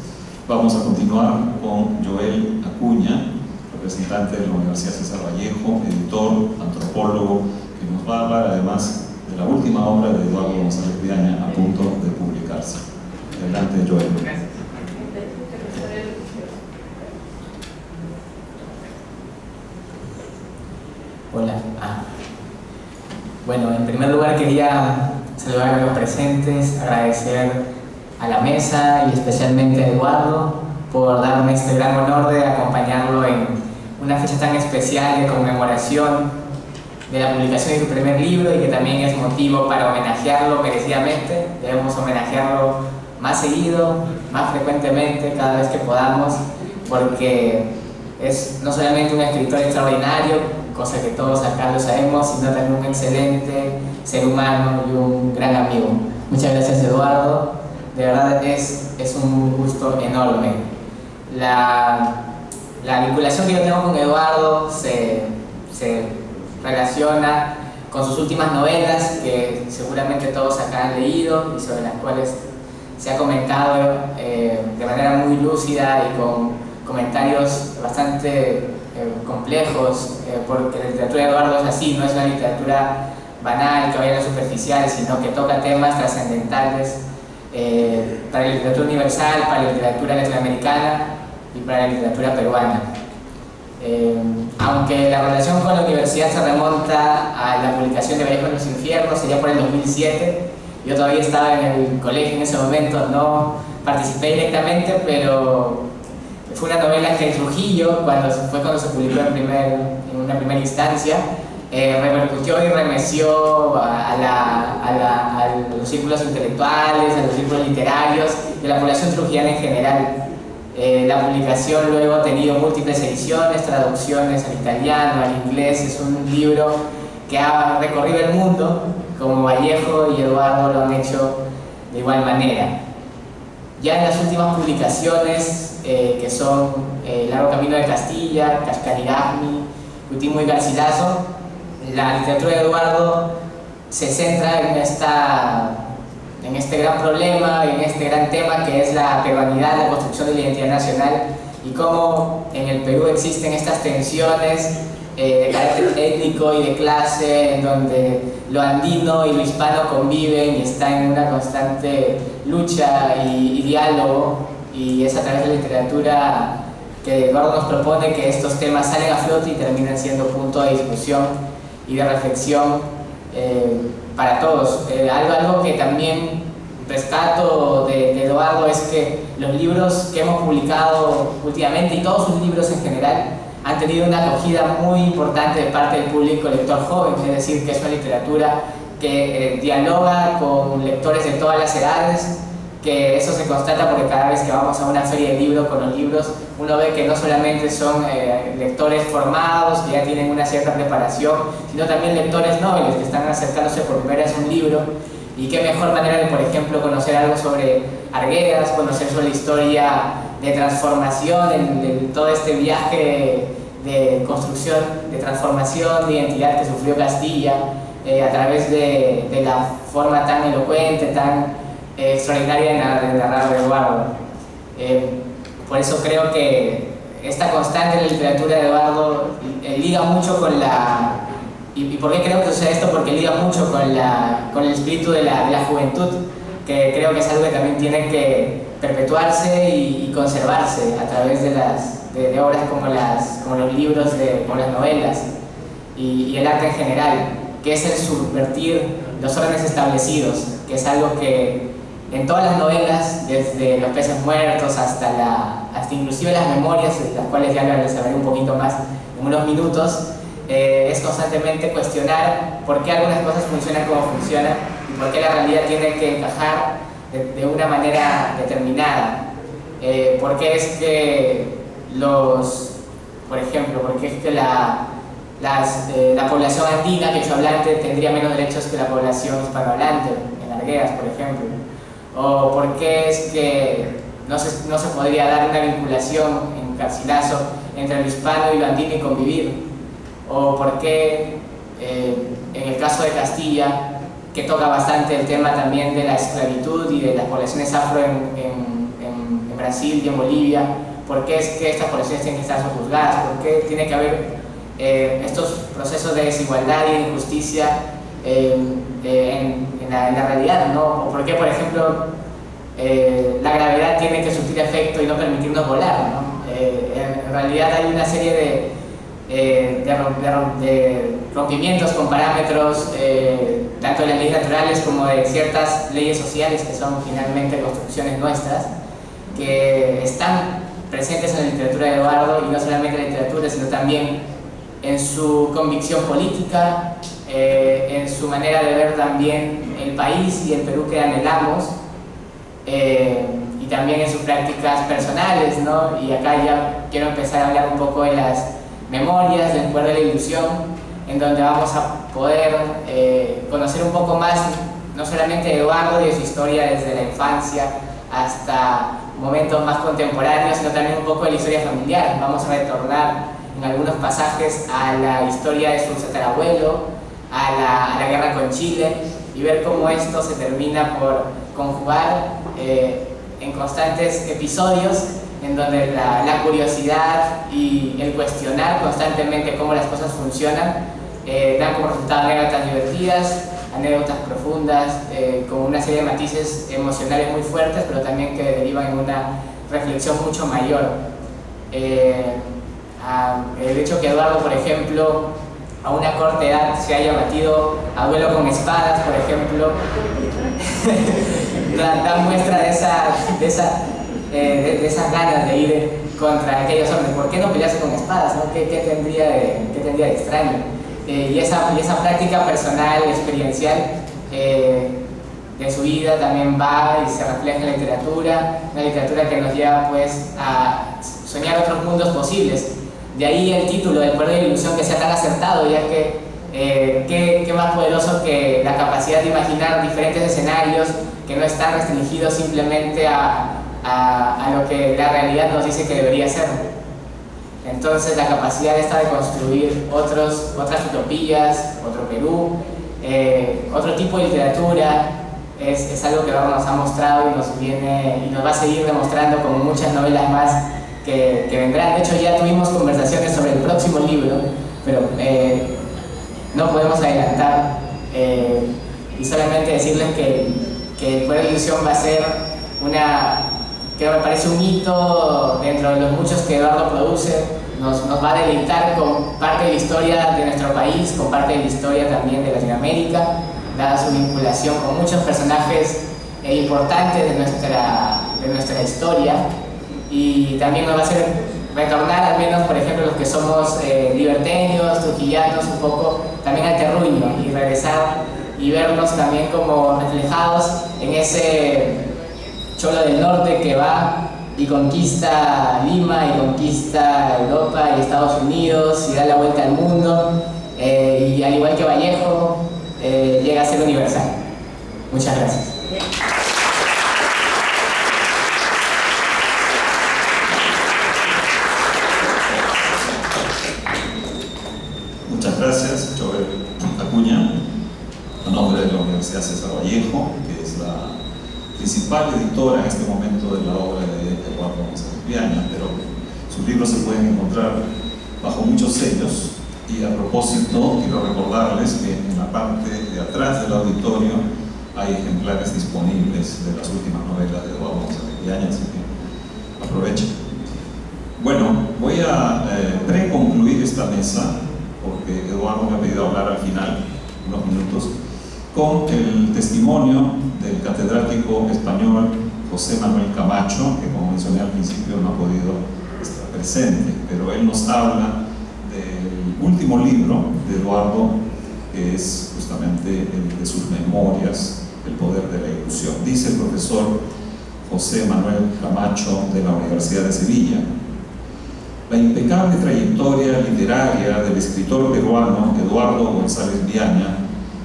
Vamos a continuar con Joel Acuña, representante de la Universidad César Vallejo, editor, antropólogo, que nos va a hablar además de la última obra de Eduardo González Viaña a punto de publicarse. Adelante, Joel. Hola. Bueno, en primer lugar quería saludar a los presentes, agradecer a la mesa y especialmente a Eduardo por darme este gran honor de acompañarlo en una fecha tan especial de conmemoración de la publicación de su primer libro y que también es motivo para homenajearlo merecidamente. Debemos homenajearlo más seguido, más frecuentemente, cada vez que podamos, porque es no solamente un escritor extraordinario, cosa que todos acá lo sabemos, sino también un excelente ser humano y un gran amigo. Muchas gracias, Eduardo, de verdad es un gusto enorme. La vinculación que yo tengo con Eduardo se relaciona con sus últimas novelas, que seguramente todos acá han leído y sobre las cuales se ha comentado de manera muy lúcida y con comentarios bastante complejos, porque la literatura de Eduardo es así, no es una literatura banal que vaya a lo superficial, sino que toca temas trascendentales para la literatura universal, para la literatura latinoamericana y para la literatura peruana. Aunque la relación con la universidad se remonta a la publicación de Vallejo en los Infiernos, sería por el 2007, yo todavía estaba en el colegio en ese momento, no participé directamente, pero fue una novela que en Trujillo, cuando se publicó en una primera instancia, repercutió y remeció a los círculos intelectuales, a los círculos literarios y a la población trujillana en general. La publicación luego ha tenido múltiples ediciones, traducciones al italiano, al inglés. Es un libro que ha recorrido el mundo, como Vallejo y Eduardo lo han hecho de igual manera. Ya en las últimas publicaciones, que son Largo Camino de Castilla, Cascarigami, Cutimo y Garcilaso, la literatura de Eduardo se centra en este gran problema, en este gran tema que es la peruanidad, la construcción de la identidad nacional y cómo en el Perú existen estas tensiones de carácter étnico y de clase, en donde lo andino y lo hispano conviven y están en una constante lucha y diálogo, y es a través de la literatura que Eduardo nos propone que estos temas salen a flote y terminan siendo punto de discusión y de reflexión para todos. Algo que también rescato de Eduardo es que los libros que hemos publicado últimamente, y todos sus libros en general, han tenido una acogida muy importante de parte del público lector joven, es decir, que es una literatura que dialoga con lectores de todas las edades, que eso se constata porque cada vez que vamos a una feria de libros con los libros, uno ve que no solamente son lectores formados, que ya tienen una cierta preparación, sino también lectores nobles que están acercándose por primera vez a un libro. Y qué mejor manera de, por ejemplo, conocer algo sobre Arguedas, conocer sobre la historia de transformación, de todo este viaje de construcción, de transformación de identidad que sufrió Castilla a través de la forma tan elocuente, tan extraordinaria de narrar de Eduardo. Por eso creo que esta constante en la literatura de Eduardo liga mucho con la... ¿Y por qué creo que sucede esto? Porque liga mucho con el espíritu de la juventud, que creo que es algo que también tiene que perpetuarse y conservarse a través de obras como los libros, como las novelas y el arte en general, que es el subvertir los órdenes establecidos, que es algo que en todas las novelas, desde Los peces muertos hasta inclusive las memorias, de las cuales ya les hablaré un poquito más en unos minutos, es constantemente cuestionar por qué algunas cosas funcionan como funcionan y por qué la realidad tiene que encajar de una manera determinada. ¿Por qué es que por ejemplo, por qué es que la población andina, quechohablante, tendría menos derechos que la población hispanohablante, en Arguedas, por ejemplo? ¿O por qué es que no se podría dar una vinculación en Garcilaso entre lo hispano y lo andino y convivir? ¿O por qué, en el caso de Castilla, que toca bastante el tema también de la esclavitud y de las poblaciones afro en Brasil y en Bolivia, por qué es que estas poblaciones tienen que estar sojuzgadas? ¿Por qué tiene que haber estos procesos de desigualdad y de injusticia en la realidad, ¿no? ¿O por qué, por ejemplo, la gravedad tiene que surtir efecto y no permitirnos volar, ¿no? En realidad hay una serie de rompimientos con parámetros tanto de las leyes naturales como de ciertas leyes sociales que son finalmente construcciones nuestras, que están presentes en la literatura de Eduardo, y no solamente en la literatura, sino también en su convicción política, en su manera de ver también el país y el Perú que anhelamos, y también en sus prácticas personales, ¿no? Y acá ya quiero empezar a hablar un poco de las memorias del Puerto de la Ilusión, en donde vamos a poder conocer un poco más, no solamente de Eduardo y de su historia desde la infancia hasta momentos más contemporáneos, sino también un poco de la historia familiar. Vamos a retornar en algunos pasajes a la historia de su tatarabuelo, a la guerra con Chile, y ver cómo esto se termina por conjugar en constantes episodios en donde la curiosidad y el cuestionar constantemente cómo las cosas funcionan dan como resultado anécdotas divertidas, anécdotas profundas, con una serie de matices emocionales muy fuertes, pero también que derivan en una reflexión mucho mayor. El hecho que Eduardo, por ejemplo, a una corta edad se haya batido a duelo con espadas, por ejemplo, da muestra de esas ganas de ir contra aquellos hombres. ¿Por qué no pelearse con espadas, no? ¿Qué tendría de extraño? Y esa práctica personal, experiencial de su vida también va y se refleja en la literatura, una literatura que nos lleva pues a soñar otros mundos posibles. De ahí el título del Puerto de la Ilusión, que sea tan acertado, ya que qué más poderoso que la capacidad de imaginar diferentes escenarios que no están restringidos simplemente a lo que la realidad nos dice que debería ser. Entonces la capacidad esta de construir otras utopías, otro Perú, otro tipo de literatura, es algo que ahora nos ha mostrado y nos va a seguir demostrando con muchas novelas más que vendrán. De hecho ya tuvimos conversaciones sobre el próximo libro, pero no podemos adelantar, y solamente decirles que el Puerto de la Ilusión va a ser que me parece un hito dentro de los muchos que Eduardo produce. Nos va a deleitar con parte de la historia de nuestro país, con parte de la historia también de Latinoamérica, dada su vinculación con muchos personajes importantes de nuestra historia, y también nos va a hacer retornar, al menos por ejemplo los que somos liberteños, trujillanos, un poco también al terruño, y regresar y vernos también como reflejados en ese cholo del norte que va y conquista Lima y conquista Europa y Estados Unidos y da la vuelta al mundo, y al igual que Vallejo llega a ser universal. Muchas gracias. Muchas gracias, Joel Acuña, a nombre de la Universidad César Vallejo, que es la principal editora en este momento de la obra de Eduardo González Viaña, pero sus libros se pueden encontrar bajo muchos sellos. Y a propósito, quiero recordarles que en la parte de atrás del auditorio hay ejemplares disponibles de las últimas novelas de Eduardo González Viaña, así que aprovechen. Bueno, voy a preconcluir esta mesa, porque Eduardo me ha pedido hablar al final, unos minutos, con el testimonio del catedrático español José Manuel Camacho, que como mencioné al principio no ha podido estar presente, pero él nos habla del último libro de Eduardo, que es justamente el de sus memorias, El poder de la ilusión. Dice el profesor José Manuel Camacho de la Universidad de Sevilla: la impecable trayectoria literaria del escritor peruano Eduardo González Viaña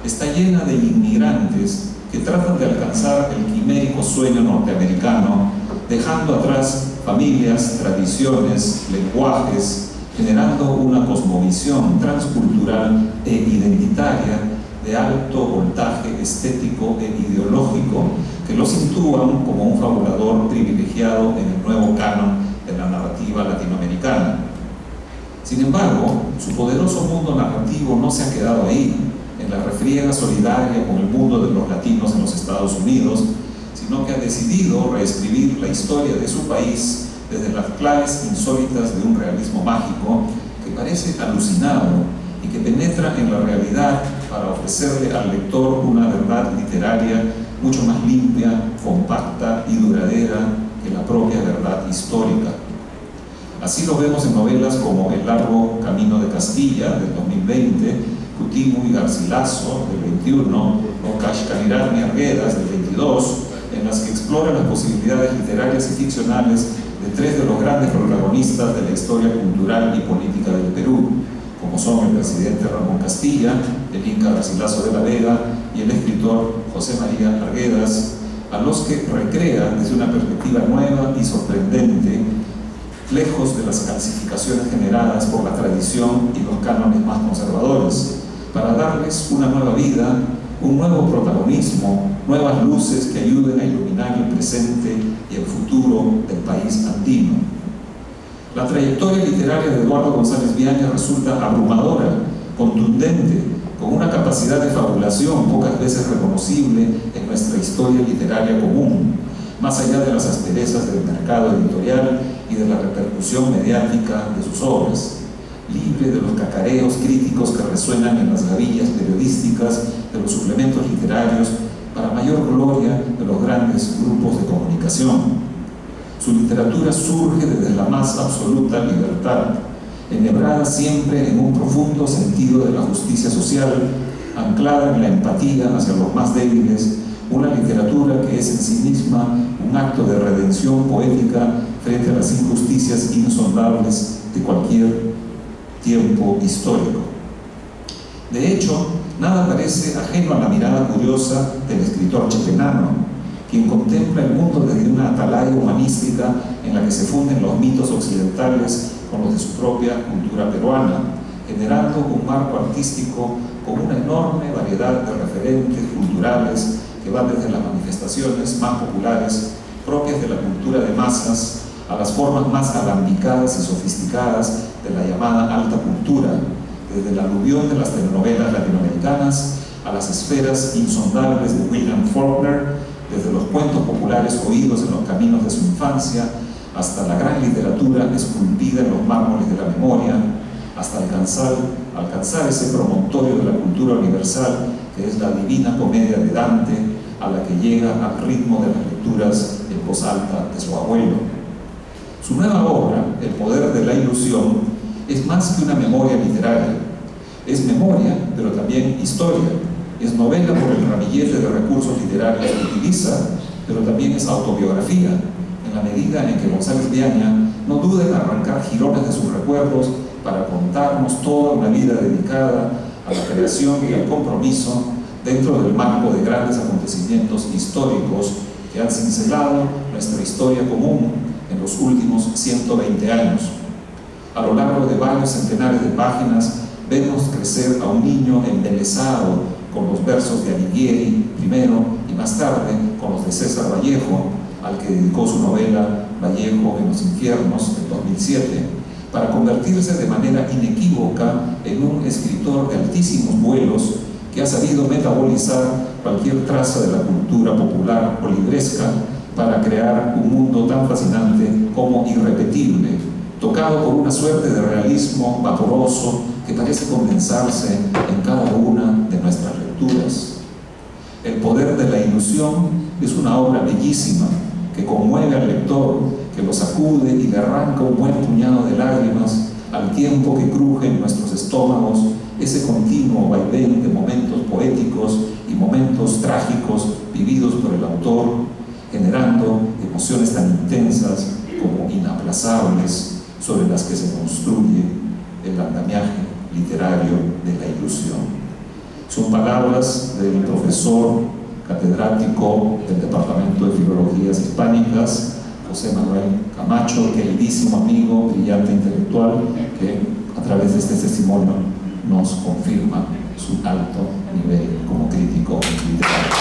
está llena de inmigrantes que tratan de alcanzar el quimérico sueño norteamericano, dejando atrás familias, tradiciones, lenguajes, generando una cosmovisión transcultural e identitaria de alto voltaje estético e ideológico que lo sitúan como un fabulador privilegiado en el nuevo canon de la narrativa latinoamericana. Sin embargo, su poderoso mundo narrativo no se ha quedado ahí, en la refriega solidaria con el mundo de los latinos en los Estados Unidos, sino que ha decidido reescribir la historia de su país desde las claves insólitas de un realismo mágico que parece alucinado y que penetra en la realidad para ofrecerle al lector una verdad literaria mucho más limpia, compacta y duradera que la propia verdad histórica. Así lo vemos en novelas como El largo camino de Castilla, del 2020, Cutimu y Garcilaso, del 21, o Kashkanirat y Arguedas, del 22, en las que explora las posibilidades literarias y ficcionales de tres de los grandes protagonistas de la historia cultural y política del Perú, como son el presidente Ramón Castilla, el inca Garcilaso de la Vega y el escritor José María Arguedas, a los que recrea desde una perspectiva nueva y sorprendente, lejos de las calcificaciones generadas por la tradición y los cánones más conservadores, para darles una nueva vida, un nuevo protagonismo, nuevas luces que ayuden a iluminar el presente y el futuro del país andino. La trayectoria literaria de Eduardo González Viaña resulta abrumadora, contundente, con una capacidad de fabulación pocas veces reconocible en nuestra historia literaria común, más allá de las asperezas del mercado editorial y de la repercusión mediática de sus obras, libre de los cacareos críticos que resuenan en las gavillas periodísticas de los suplementos literarios para mayor gloria de los grandes grupos de comunicación. Su literatura surge desde la más absoluta libertad, enhebrada siempre en un profundo sentido de la justicia social, anclada en la empatía hacia los más débiles, una literatura que es en sí misma un acto de redención poética frente a las injusticias insondables de cualquier tiempo histórico. De hecho, nada parece ajeno a la mirada curiosa del escritor chepenano, quien contempla el mundo desde una atalaya humanística en la que se funden los mitos occidentales con los de su propia cultura peruana, generando un marco artístico con una enorme variedad de referentes culturales que van desde las manifestaciones más populares propias de la cultura de masas a las formas más alambicadas y sofisticadas de la llamada alta cultura, desde el aluvión de las telenovelas latinoamericanas a las esferas insondables de William Faulkner, desde los cuentos populares oídos en los caminos de su infancia hasta la gran literatura esculpida en los mármoles de la memoria, hasta alcanzar ese promontorio de la cultura universal que es la Divina Comedia de Dante, a la que llega al ritmo de las lecturas en voz alta de su abuelo. Su nueva obra, El poder de la ilusión, es más que una memoria literaria. Es memoria, pero también historia. Es novela por el ramillete de recursos literarios que utiliza, pero también es autobiografía, en la medida en que González Viaña no duda en arrancar jirones de sus recuerdos para contarnos toda una vida dedicada a la creación y al compromiso dentro del marco de grandes acontecimientos históricos que han cincelado nuestra historia común en los últimos 120 años. A lo largo de varios centenares de páginas vemos crecer a un niño embelesado con los versos de Alighieri primero y más tarde con los de César Vallejo, al que dedicó su novela Vallejo en los infiernos en 2007, para convertirse de manera inequívoca en un escritor de altísimos vuelos que ha sabido metabolizar cualquier traza de la cultura popular o libresca para crear un mundo tan fascinante como irrepetible, tocado por una suerte de realismo vaporoso que parece condensarse en cada una de nuestras lecturas. El poder de la ilusión es una obra bellísima que conmueve al lector, que lo sacude y le arranca un buen puñado de lágrimas, al tiempo que cruje en nuestros estómagos ese continuo vaivén de momentos poéticos y momentos trágicos vividos por el autor, generando emociones tan intensas como inaplazables sobre las que se construye el andamiaje literario de la ilusión. Son palabras del profesor catedrático del Departamento de Filologías Hispánicas, José Manuel Camacho, queridísimo amigo, brillante intelectual, que a través de este testimonio nos confirma su alto nivel como crítico literario.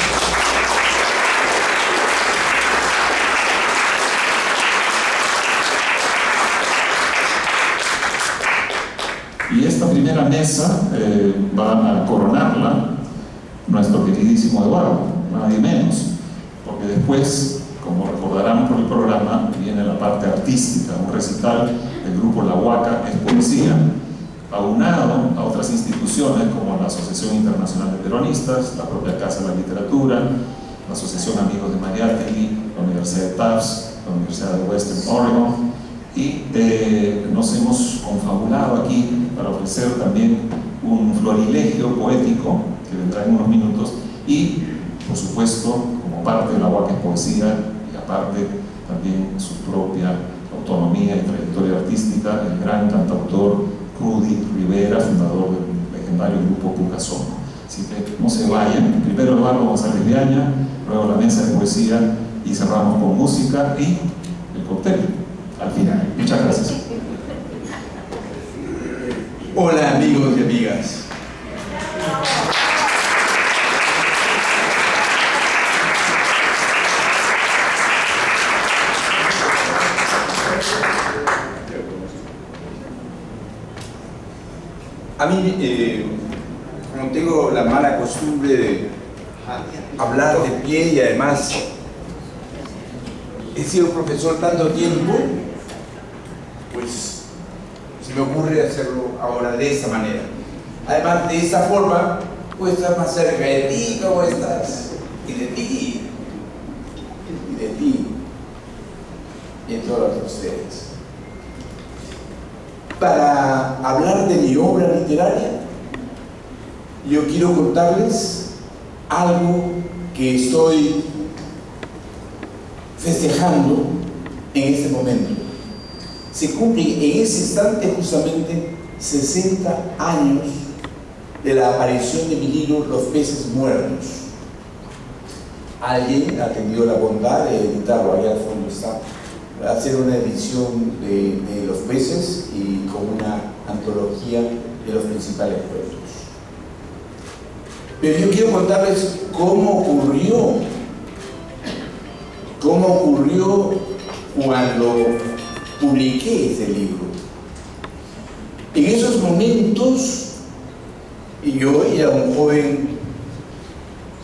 Y esta primera mesa va a coronarla nuestro queridísimo Eduardo, nadie menos, porque después, como recordarán por el programa, viene la parte artística, un recital del grupo La Huaca es Poesía, aunado a otras instituciones como la Asociación Internacional de Peronistas, la propia Casa de la Literatura, la Asociación Amigos de Mariátegui, la Universidad de Tufts, la Universidad de Western Oregon, y nos hemos confabulado aquí para ofrecer también un florilegio poético que vendrá en unos minutos y, por supuesto, como parte de La Huaca es Poesía y aparte también su propia autonomía y trayectoria artística, el gran cantautor Rudy Rivera, fundador del legendario grupo Pucasono. Así que no se vayan, primero Eduardo González Viaña, luego la mesa de poesía y cerramos con música y el cóctel al final. Muchas gracias. Hola amigos y amigas. A mí, como tengo la mala costumbre de hablar de pie y además he sido profesor tanto tiempo, pues se me ocurre hacerlo ahora de esta manera. Además, de esta forma, puedo estar más cerca de ti, ¿cómo estás? Y de ti, y de ti, y en todos ustedes. Para hablar de mi obra literaria, yo quiero contarles algo que estoy festejando en este momento. Se cumplen en ese instante justamente 60 años de la aparición de mi libro Los peces muertos. Alguien ha tenido la bondad de editarlo, allá al fondo está, hacer una edición de Los peces y con una antología de los principales cuentos. Pero yo quiero contarles cómo ocurrió cuando publiqué ese libro. En esos momentos, yo era un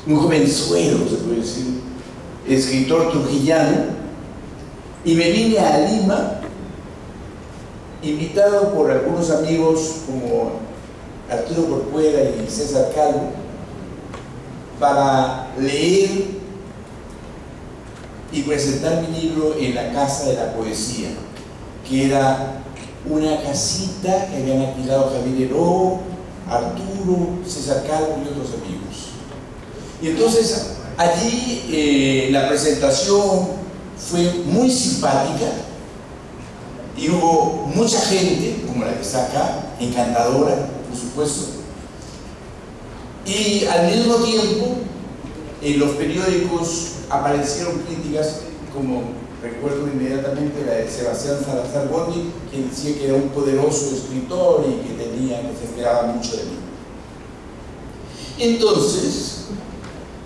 jovenzuelo, se puede decir, escritor trujillano, y me vine a Lima, invitado por algunos amigos como Arturo Corcuera y César Calvo, para leer y presentar mi libro en la Casa de la Poesía, que era una casita que habían alquilado Javier Heró, Arturo, César Calvo y otros amigos. Y entonces allí la presentación fue muy simpática y hubo mucha gente, como la que está acá, encantadora, por supuesto. Y al mismo tiempo, en los periódicos aparecieron críticas, como recuerdo inmediatamente la de Sebastián Salazar Gondi, que decía que era un poderoso escritor y que se esperaba mucho de mí. Entonces,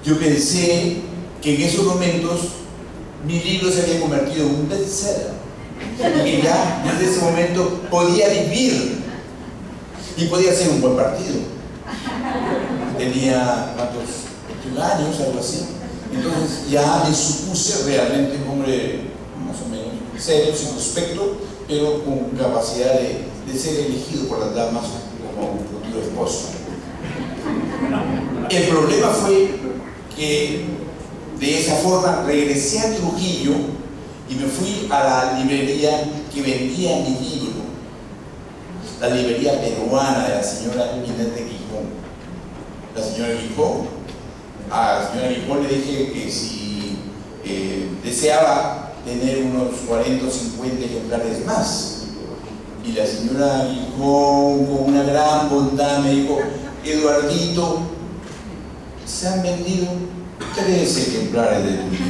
yo pensé que en esos momentos mi libro se había convertido en un bestseller y que ya desde ese momento podía vivir y podía ser un buen partido. Tenía ¿cuántos? 21 años, algo así. Entonces ya me supuse realmente un hombre más o menos serio, circunspecto, pero con capacidad de ser elegido por las damas como un futuro esposo. El problema fue que de esa forma regresé a Trujillo y me fui a la librería que vendía mi libro la librería peruana de la señora Inés de Gijón. La señora Gijón, a la señora Gijón le dije que si deseaba tener unos 40 o 50 ejemplares más. Y la señora Gijón, con una gran bondad, me dijo: Eduardito, se han vendido 3 ejemplares de tu libro.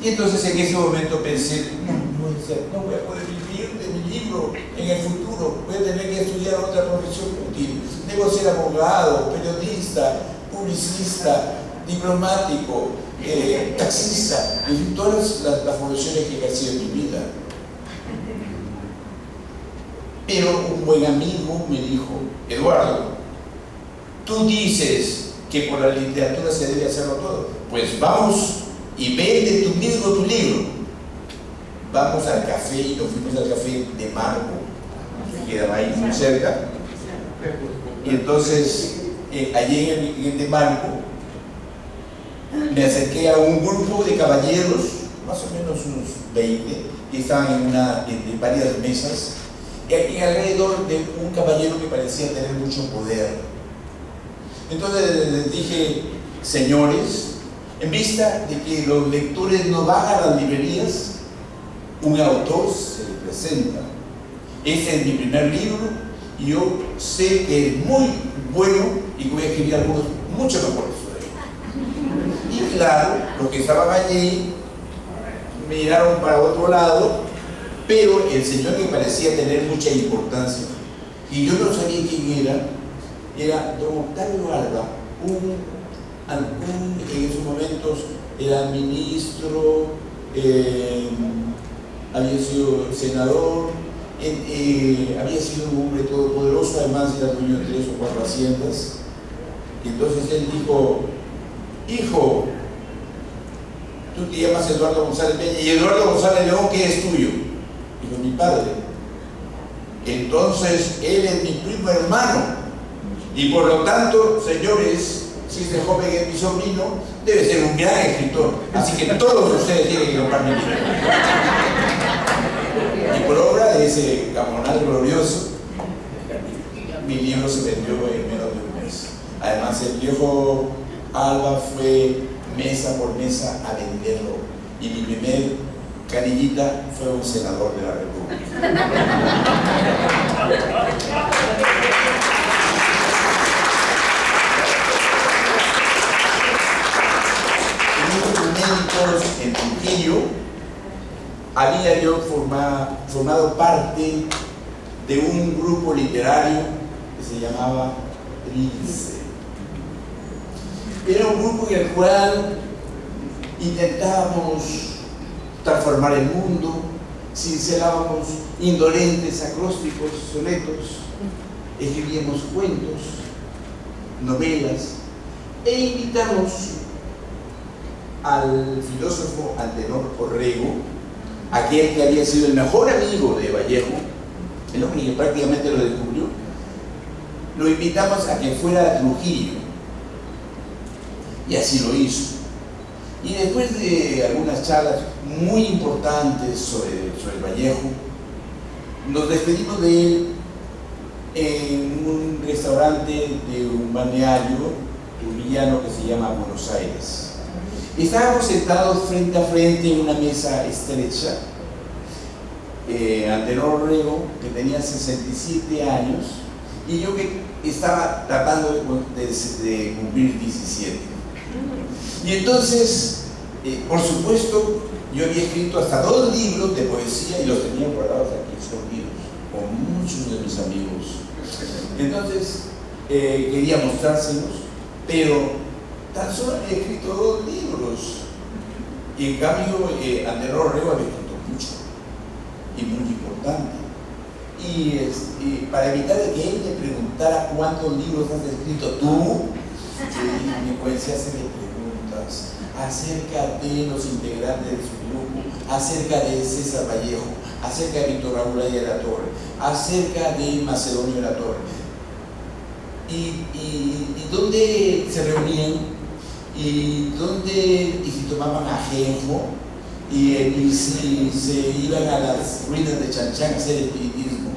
Y entonces en ese momento pensé: no voy a poder vivir de mi libro en el futuro, voy a tener que estudiar otra profesión útil. Debo ser abogado, periodista, publicista, diplomático, taxista, en fin, todas las profesiones que he ejercido en mi vida. Pero un buen amigo me dijo: Eduardo, tú dices que por la literatura se debe hacerlo todo, pues vamos y vende tú mismo tu libro. Vamos al café, y nos fuimos al café de Marco, que quedaba ahí muy cerca. Y entonces, allí en el de Marco, me acerqué a un grupo de caballeros, más o menos unos 20, que estaban en varias mesas, y alrededor de un caballero que parecía tener mucho poder. Entonces les dije: señores, en vista de que los lectores no van a las librerías, un autor se presenta. Este es mi primer libro y yo sé que es muy bueno y que voy a escribir algunos mucho mejores sobre él. Y claro, los que estaban allí miraron para otro lado, pero el señor, que parecía tener mucha importancia y yo no sabía quién era don Octavio Alba, en esos momentos era ministro, había sido senador, había sido un hombre todopoderoso, además era dueño de 3 o 4 haciendas. Y entonces él dijo: hijo, tú te llamas Eduardo González Peña, y Eduardo González León, ¿qué es tuyo? Dijo: mi padre. Entonces él es mi primo hermano, y por lo tanto, señores, si este joven es mi sobrino, debe ser un gran escritor, así que todos ustedes tienen que comprar mi libro. Y por obra de ese Gamonal glorioso, mi libro se vendió en menos de un mes. Además, el viejo Alba fue mesa por mesa a venderlo, y mi primer canillita fue un senador de la República. En Trujillo había yo formado parte de un grupo literario que se llamaba Trilce. Era un grupo en el cual intentábamos transformar el mundo, cincelábamos indolentes acrósticos, sonetos, escribíamos cuentos, novelas, e invitamos al filósofo Antenor Orrego, aquel que había sido el mejor amigo de Vallejo, el hombre que prácticamente lo descubrió. Lo invitamos a que fuera a Trujillo, y así lo hizo. Y después de algunas charlas muy importantes sobre Vallejo, nos despedimos de él en un restaurante de un balneario trujillano que se llama Buenos Aires. Estábamos sentados frente a frente en una mesa estrecha. Antenor Orrego, que tenía 67 años, y yo, que estaba tratando de cumplir 17. Y entonces, por supuesto, yo había escrito hasta 2 libros de poesía y los tenía guardados aquí escondidos, con muchos de mis amigos. Entonces, quería mostrárselos, pero tan solo había escrito 2 libros, y en cambio Antenor Orrego había escrito mucho y muy importante. Y para evitar que él me preguntara cuántos libros has escrito tú, me comencé a hacerle preguntas acerca de los integrantes de su grupo, acerca de César Vallejo, acerca de Víctor Raúl Aya de la Torre, acerca de Macedonio de la Torre, y dónde se reunían, y si tomaban ajenjo, y si se iban a las ruinas de Chan Chan a hacer espiritismo.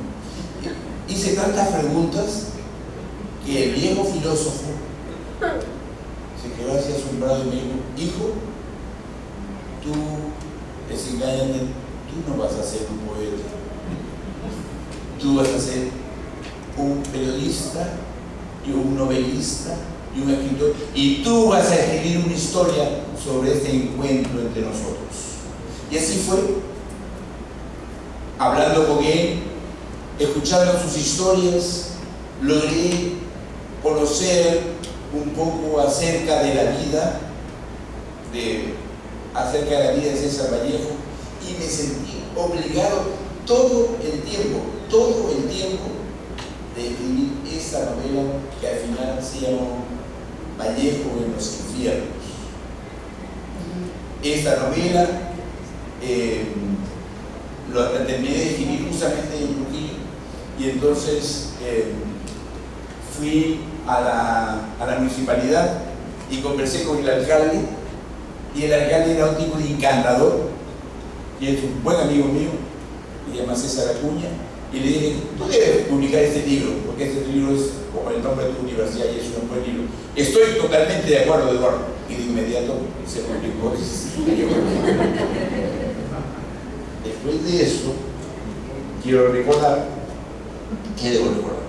Hice tantas preguntas que el viejo filósofo se quedó así asombrado y me dijo: hijo, tú desengáñate, tú no vas a ser un poeta, tú vas a ser un periodista y un novelista y un escritor, y tú vas a escribir una historia sobre este encuentro entre nosotros. Y así fue, hablando con él, escuchando sus historias, logré conocer un poco acerca de la vida de César Vallejo, y me sentí obligado todo el tiempo de escribir esta novela que al final se llamó Vallejo en los infiernos. Esta novela la terminé de escribir justamente en Trujillo, y entonces fui a la municipalidad y conversé con el alcalde, y el alcalde era un tipo de encantador, y es un buen amigo mío, se llama César Acuña, y le dije: tú debes publicar este libro, porque este libro es como el nombre de tu universidad y es un buen libro. Estoy totalmente de acuerdo, Eduardo. Y de inmediato se publicó. Después de eso, quiero recordar, ¿qué debo recordar?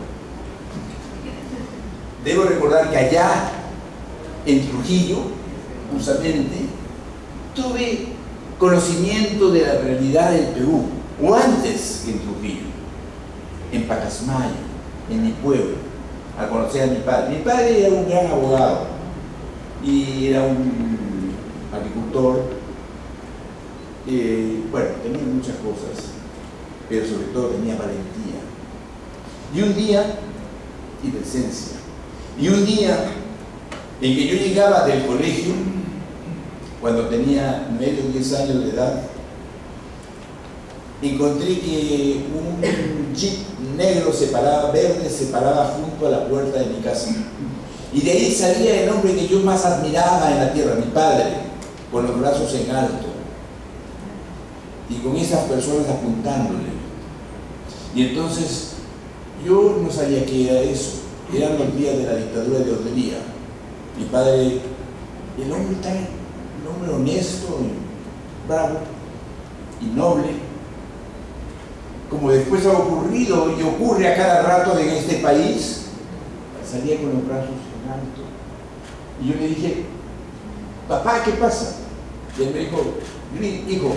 Debo recordar que allá en Trujillo, justamente, tuve conocimiento de la realidad del Perú, o antes que en Trujillo, en Pacasmayo, en mi pueblo, a conocer a mi padre. Mi padre era un gran abogado y era un agricultor, bueno, tenía muchas cosas, pero sobre todo tenía valentía. Y un día, y decencia, y un día en que yo llegaba del colegio, cuando tenía medio 10 años de edad, encontré que un jeep negro verde se paraba junto a la puerta de mi casa. Y de ahí salía el hombre que yo más admiraba en la tierra, mi padre, con los brazos en alto, y con esas personas apuntándole. Y entonces yo no sabía qué era eso. Eran los días de la dictadura de Ordelía. Mi padre, el hombre honesto, y bravo y noble, como después ha ocurrido y ocurre a cada rato en este país, salía con los brazos en alto. Y yo le dije: papá, ¿qué pasa? Y él me dijo: hijo,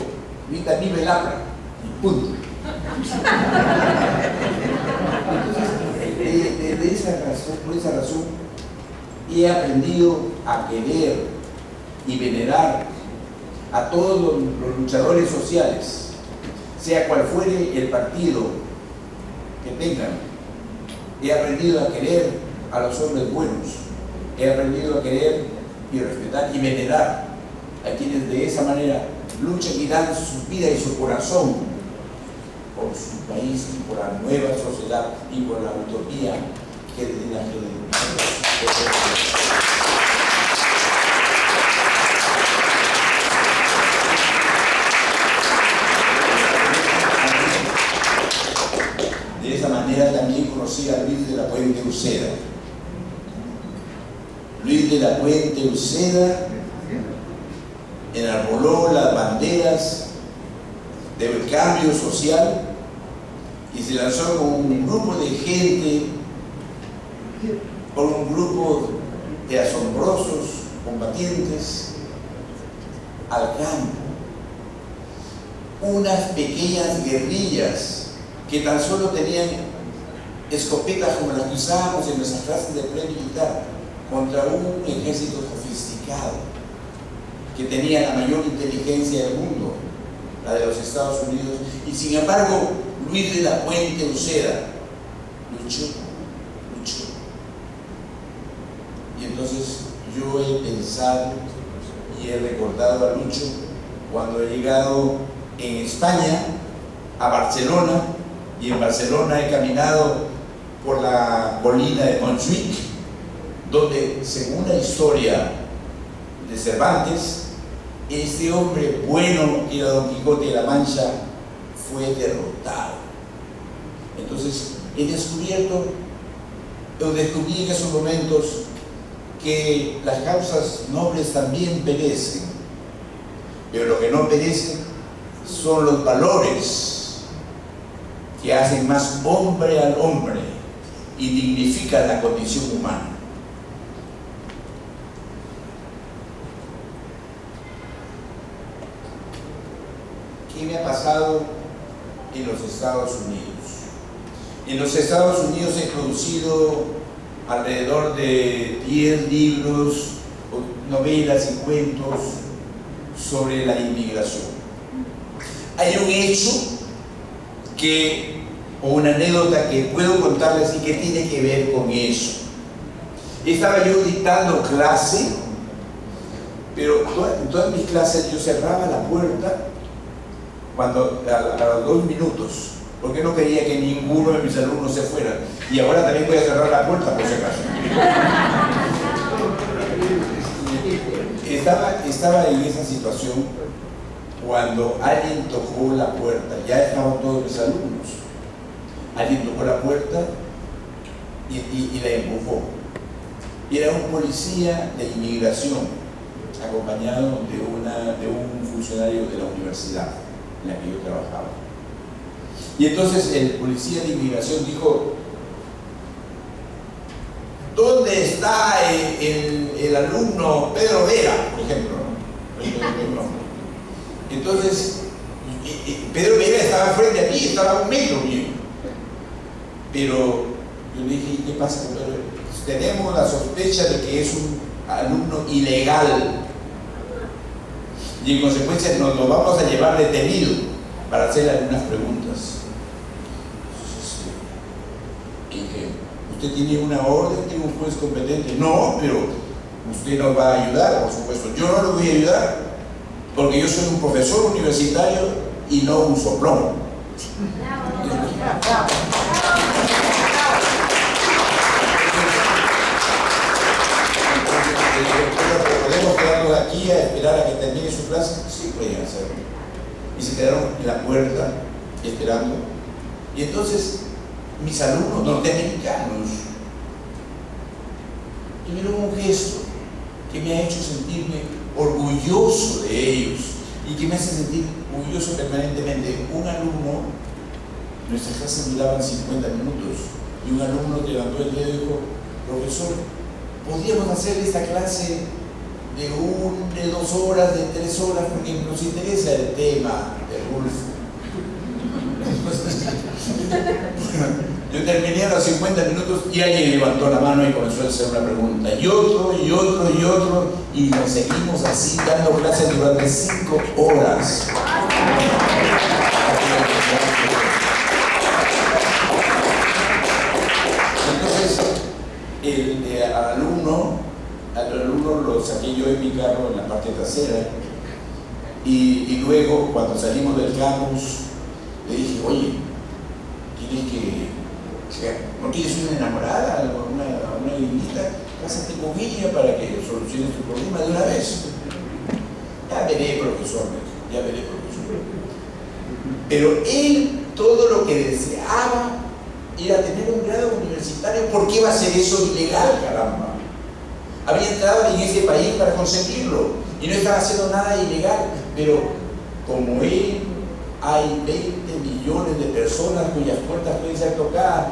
grita viva el APRA, y punto. Entonces, por esa razón, he aprendido a querer y venerar a todos los luchadores sociales, sea cual fuere el partido que tengan. He aprendido a querer a los hombres buenos, he aprendido a querer y respetar y venerar a quienes de esa manera luchan y dan su vida y su corazón por su país y por la nueva sociedad y por la utopía que desde la De esa manera también conocí a Luis de la Puente Uceda. Luis de la Puente Uceda enarboló las banderas del cambio social y se lanzó con un grupo de gente, con un grupo de asombrosos combatientes al campo. Unas pequeñas guerrillas que tan solo tenían escopetas como las que usábamos en nuestras clases de pre-militar, contra un ejército sofisticado que tenía la mayor inteligencia del mundo, la de los Estados Unidos. Y sin embargo, Luis de la Puente Uceda luchó. Y entonces yo he pensado y he recordado a Lucho cuando he llegado en España a Barcelona, y en Barcelona he caminado por la colina de Montjuic, donde, según la historia de Cervantes, este hombre bueno que era Don Quijote de la Mancha fue derrotado. Entonces descubrí en esos momentos que las causas nobles también perecen, pero lo que no perece son los valores que hacen más hombre al hombre y dignifican la condición humana. ¿Qué me ha pasado en los Estados Unidos? En los Estados Unidos he producido alrededor de 10 libros, novelas y cuentos sobre la inmigración. Hay un hecho o una anécdota que puedo contarles y que tiene que ver con eso. Estaba yo dictando clase, pero en todas mis clases yo cerraba la puerta a los 2 minutos, porque no quería que ninguno de mis alumnos se fuera. Y ahora también voy a cerrar la puerta por si acaso. Estaba en esa situación cuando alguien tocó la puerta. Ya estaban todos mis alumnos. Alguien tocó la puerta y la empujó. Era un policía de inmigración acompañado de un funcionario de la universidad en la que yo trabajaba. Y entonces el policía de inmigración dijo: ¿dónde está el alumno Pedro Vera, por ejemplo? Entonces Pedro Vera estaba frente a mí, estaba a 1 metro mío. Pero yo le dije: ¿qué pasa con Pedro Vera? Tenemos la sospecha de que es un alumno ilegal y en consecuencia nos lo vamos a llevar detenido para hacerle algunas preguntas. ¿Usted tiene una orden? ¿Tiene un juez competente? No, pero usted nos va a ayudar, por supuesto. Yo no lo voy a ayudar porque yo soy un profesor universitario y no un soplón. ¿Podemos quedarnos aquí a esperar a que termine su clase? Sí, pueden hacerlo. Y se quedaron en la puerta esperando. Y entonces mis alumnos norteamericanos tuvieron un gesto que me ha hecho sentirme orgulloso de ellos y que me hace sentir orgulloso permanentemente. Un alumno, nuestras clases duraban 50 minutos, y un alumno levantó el dedo y dijo: profesor, ¿podríamos hacer esta clase de 2 horas, de 3 horas, porque nos interesa el tema de Rulfo? Yo terminé a los 50 minutos y alguien levantó la mano y comenzó a hacer una pregunta, y otro, y otro, y otro, y nos seguimos así dando clases durante 5 horas. Entonces, al alumno lo saqué yo en mi carro en la parte trasera, y luego, cuando salimos del campus, le dije: oye, ¿no tienes una enamorada, una niñita? Cásate con ella para que soluciones tu problema de una vez. Ya veré, profesor, ya veré, profesor. Pero él, todo lo que deseaba era tener un grado universitario. ¿Por qué iba a ser eso ilegal, caramba? Había entrado en ese país para conseguirlo y no estaba haciendo nada ilegal. Pero como él, hay 20 millones de personas cuyas puertas pueden ser tocadas,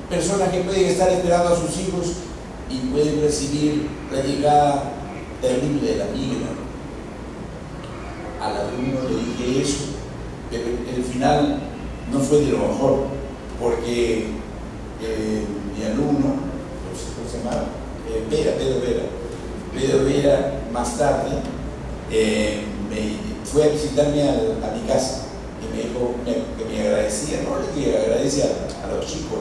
personas que pueden estar esperando a sus hijos y pueden recibir la llegada terrible de la migra. Al alumno le dije eso, pero el final no fue de lo mejor, porque mi alumno, ¿cómo se llama? Pedro Vera, más tarde, fue a visitarme a mi casa y me dijo que me agradecía, no le dije: agradece a los chicos,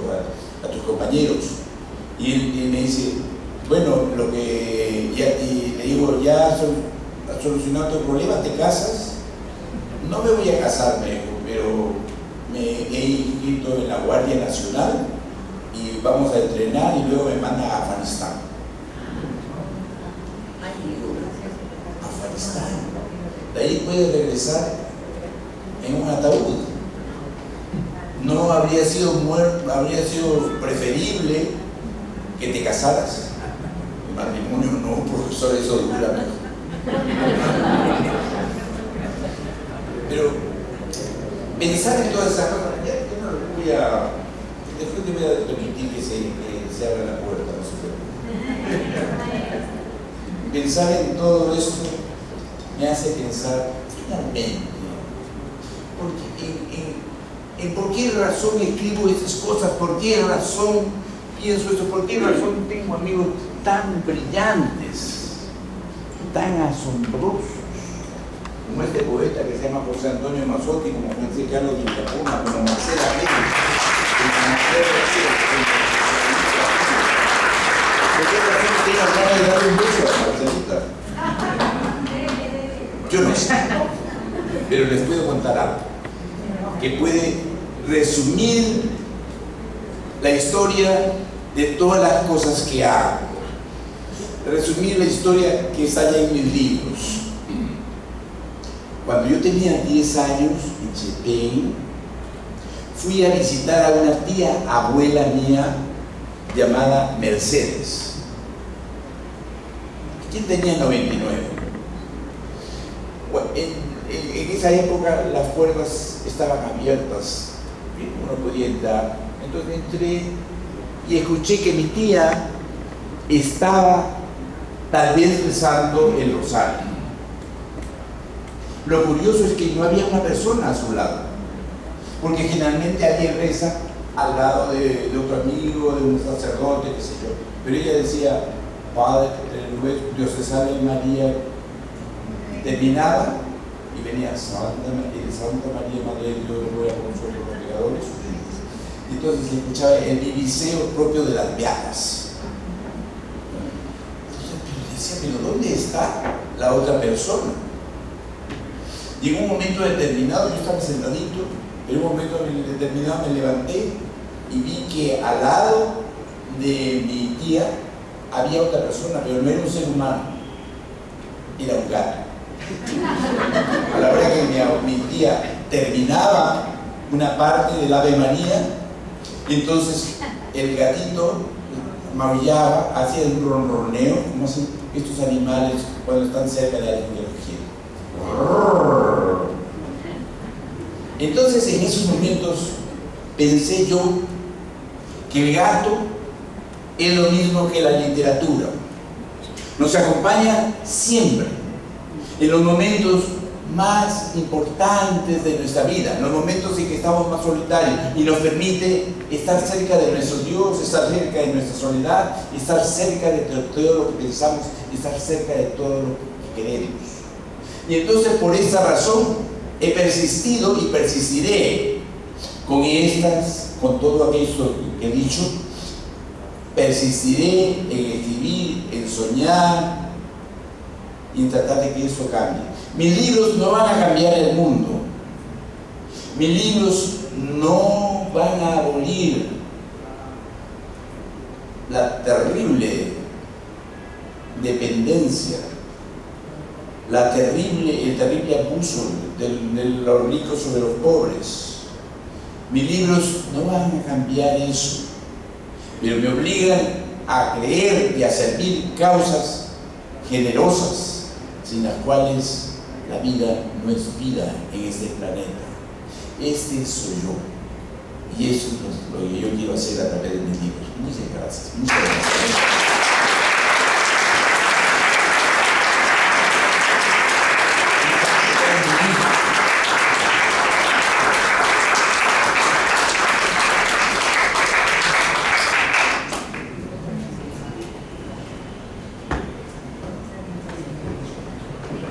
a tus compañeros. Y él me dice: bueno, y le digo: ¿ya has solucionado tu problema? ¿Te casas? No me voy a casar, me dijo, pero me he inscrito en la Guardia Nacional y vamos a entrenar y luego me mandan a Afganistán. están. De ahí puedes regresar en un ataúd. No habría sido preferible que te casaras. El matrimonio no, profesor, eso dura más. Pero pensar en todas esas cosas, ya no voy a. Después te voy a permitir que se abra la puerta, no se preocupe. Pensar en todo esto me hace pensar finalmente, en por qué razón escribo estas cosas, por qué razón pienso esto, por qué razón tengo amigos tan brillantes, tan asombrosos, como este poeta que se llama José Antonio Mazzotti, como Juan Carlos Villapuna, como Marcela Pérez. ¿Por qué razón tengo ganas de dar un beso a Marcelita? Yo no sé, pero les puedo contar algo que puede resumir la historia de todas las cosas que hago, resumir la historia que está allá en mis libros. Cuando yo tenía 10 años en Chepén, fui a visitar a una tía abuela mía llamada Mercedes, quien tenía 99. Bueno, en esa época las puertas estaban abiertas, uno podía entrar. Entonces entré y escuché que mi tía estaba tal vez rezando el rosario. Lo curioso es que no había una persona a su lado, porque generalmente alguien reza al lado de otro amigo, de un sacerdote, qué sé yo. Pero ella decía, Padre, Dios te salve María, terminaba y venía Santa María, Madre de Dios, ruega por nosotros los pecadores. Y entonces se escuchaba el viviseo propio de las beatas. Entonces, pero decía, ¿dónde está la otra persona? Y en un momento determinado, yo estaba sentadito, en un momento determinado me levanté y vi que al lado de mi tía había otra persona, pero no era un ser humano, era un gato. A la hora que mi tía terminaba una parte del Ave María, entonces el gatito maullaba, hacía un ronroneo, como hacen estos animales cuando están cerca de alguien que los quiere. Entonces en esos momentos pensé yo que el gato es lo mismo que la literatura. Nos acompaña siempre en los momentos más importantes de nuestra vida, en los momentos en que estamos más solitarios, y nos permite estar cerca de nuestro Dios, estar cerca de nuestra soledad, estar cerca de todo lo que pensamos, estar cerca de todo lo que queremos. Y entonces por esta razón he persistido y persistiré con todo aquello que he dicho. Persistiré en escribir, en soñar y en tratar de que eso cambie. Mis libros no van a cambiar el mundo. Mis libros no van a abolir la terrible dependencia, el terrible abuso de los ricos sobre los pobres. Mis libros no van a cambiar eso, pero me obligan a creer y a servir causas generosas, sin las cuales la vida no es vida en este planeta. Este soy yo, y eso es lo que yo quiero hacer a través de mis libros. Muchas gracias. Muchas gracias.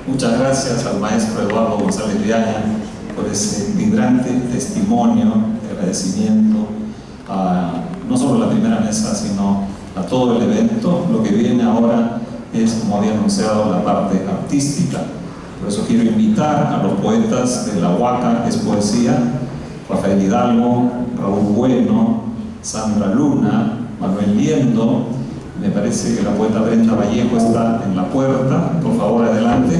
Muchas gracias al maestro Eduardo González Viana por ese vibrante testimonio de agradecimiento a no solo la primera mesa, sino a todo el evento. Lo que viene ahora es, como había anunciado, la parte artística. Por eso quiero invitar a los poetas de La Huaca, que es poesía, Rafael Hidalgo, Raúl Bueno, Sandra Luna, Manuel Liendo. Me parece que la poeta Brenda Vallejo está en la puerta. Por favor, adelante.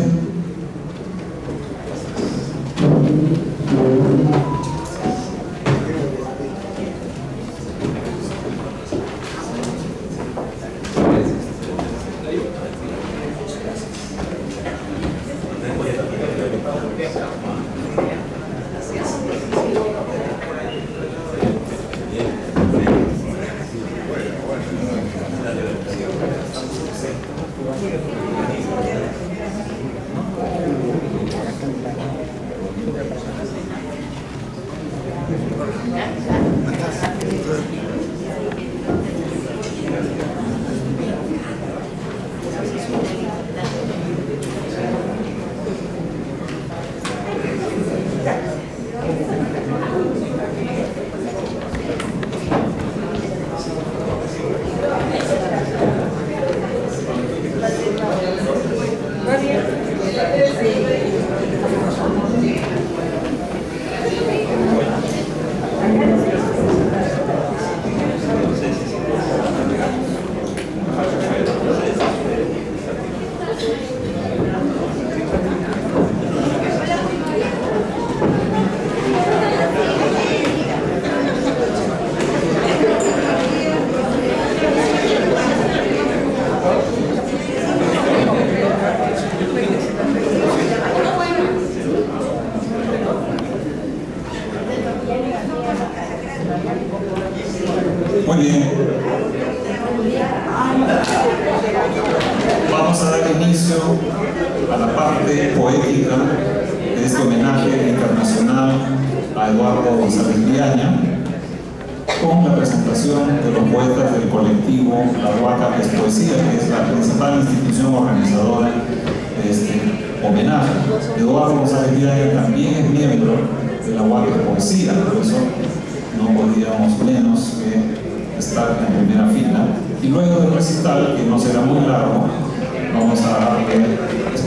Vamos a dar inicio a la parte poética de este homenaje internacional a Eduardo González Viaña, con la presentación de los poetas del colectivo La Huaca que es Poesía, que es la principal institución organizadora de este homenaje. Eduardo González Viaña también es miembro de La Huaca que es Poesía, por eso no podíamos menos que estar en primera fila. Y luego del recital, que no será muy largo, vamos a darle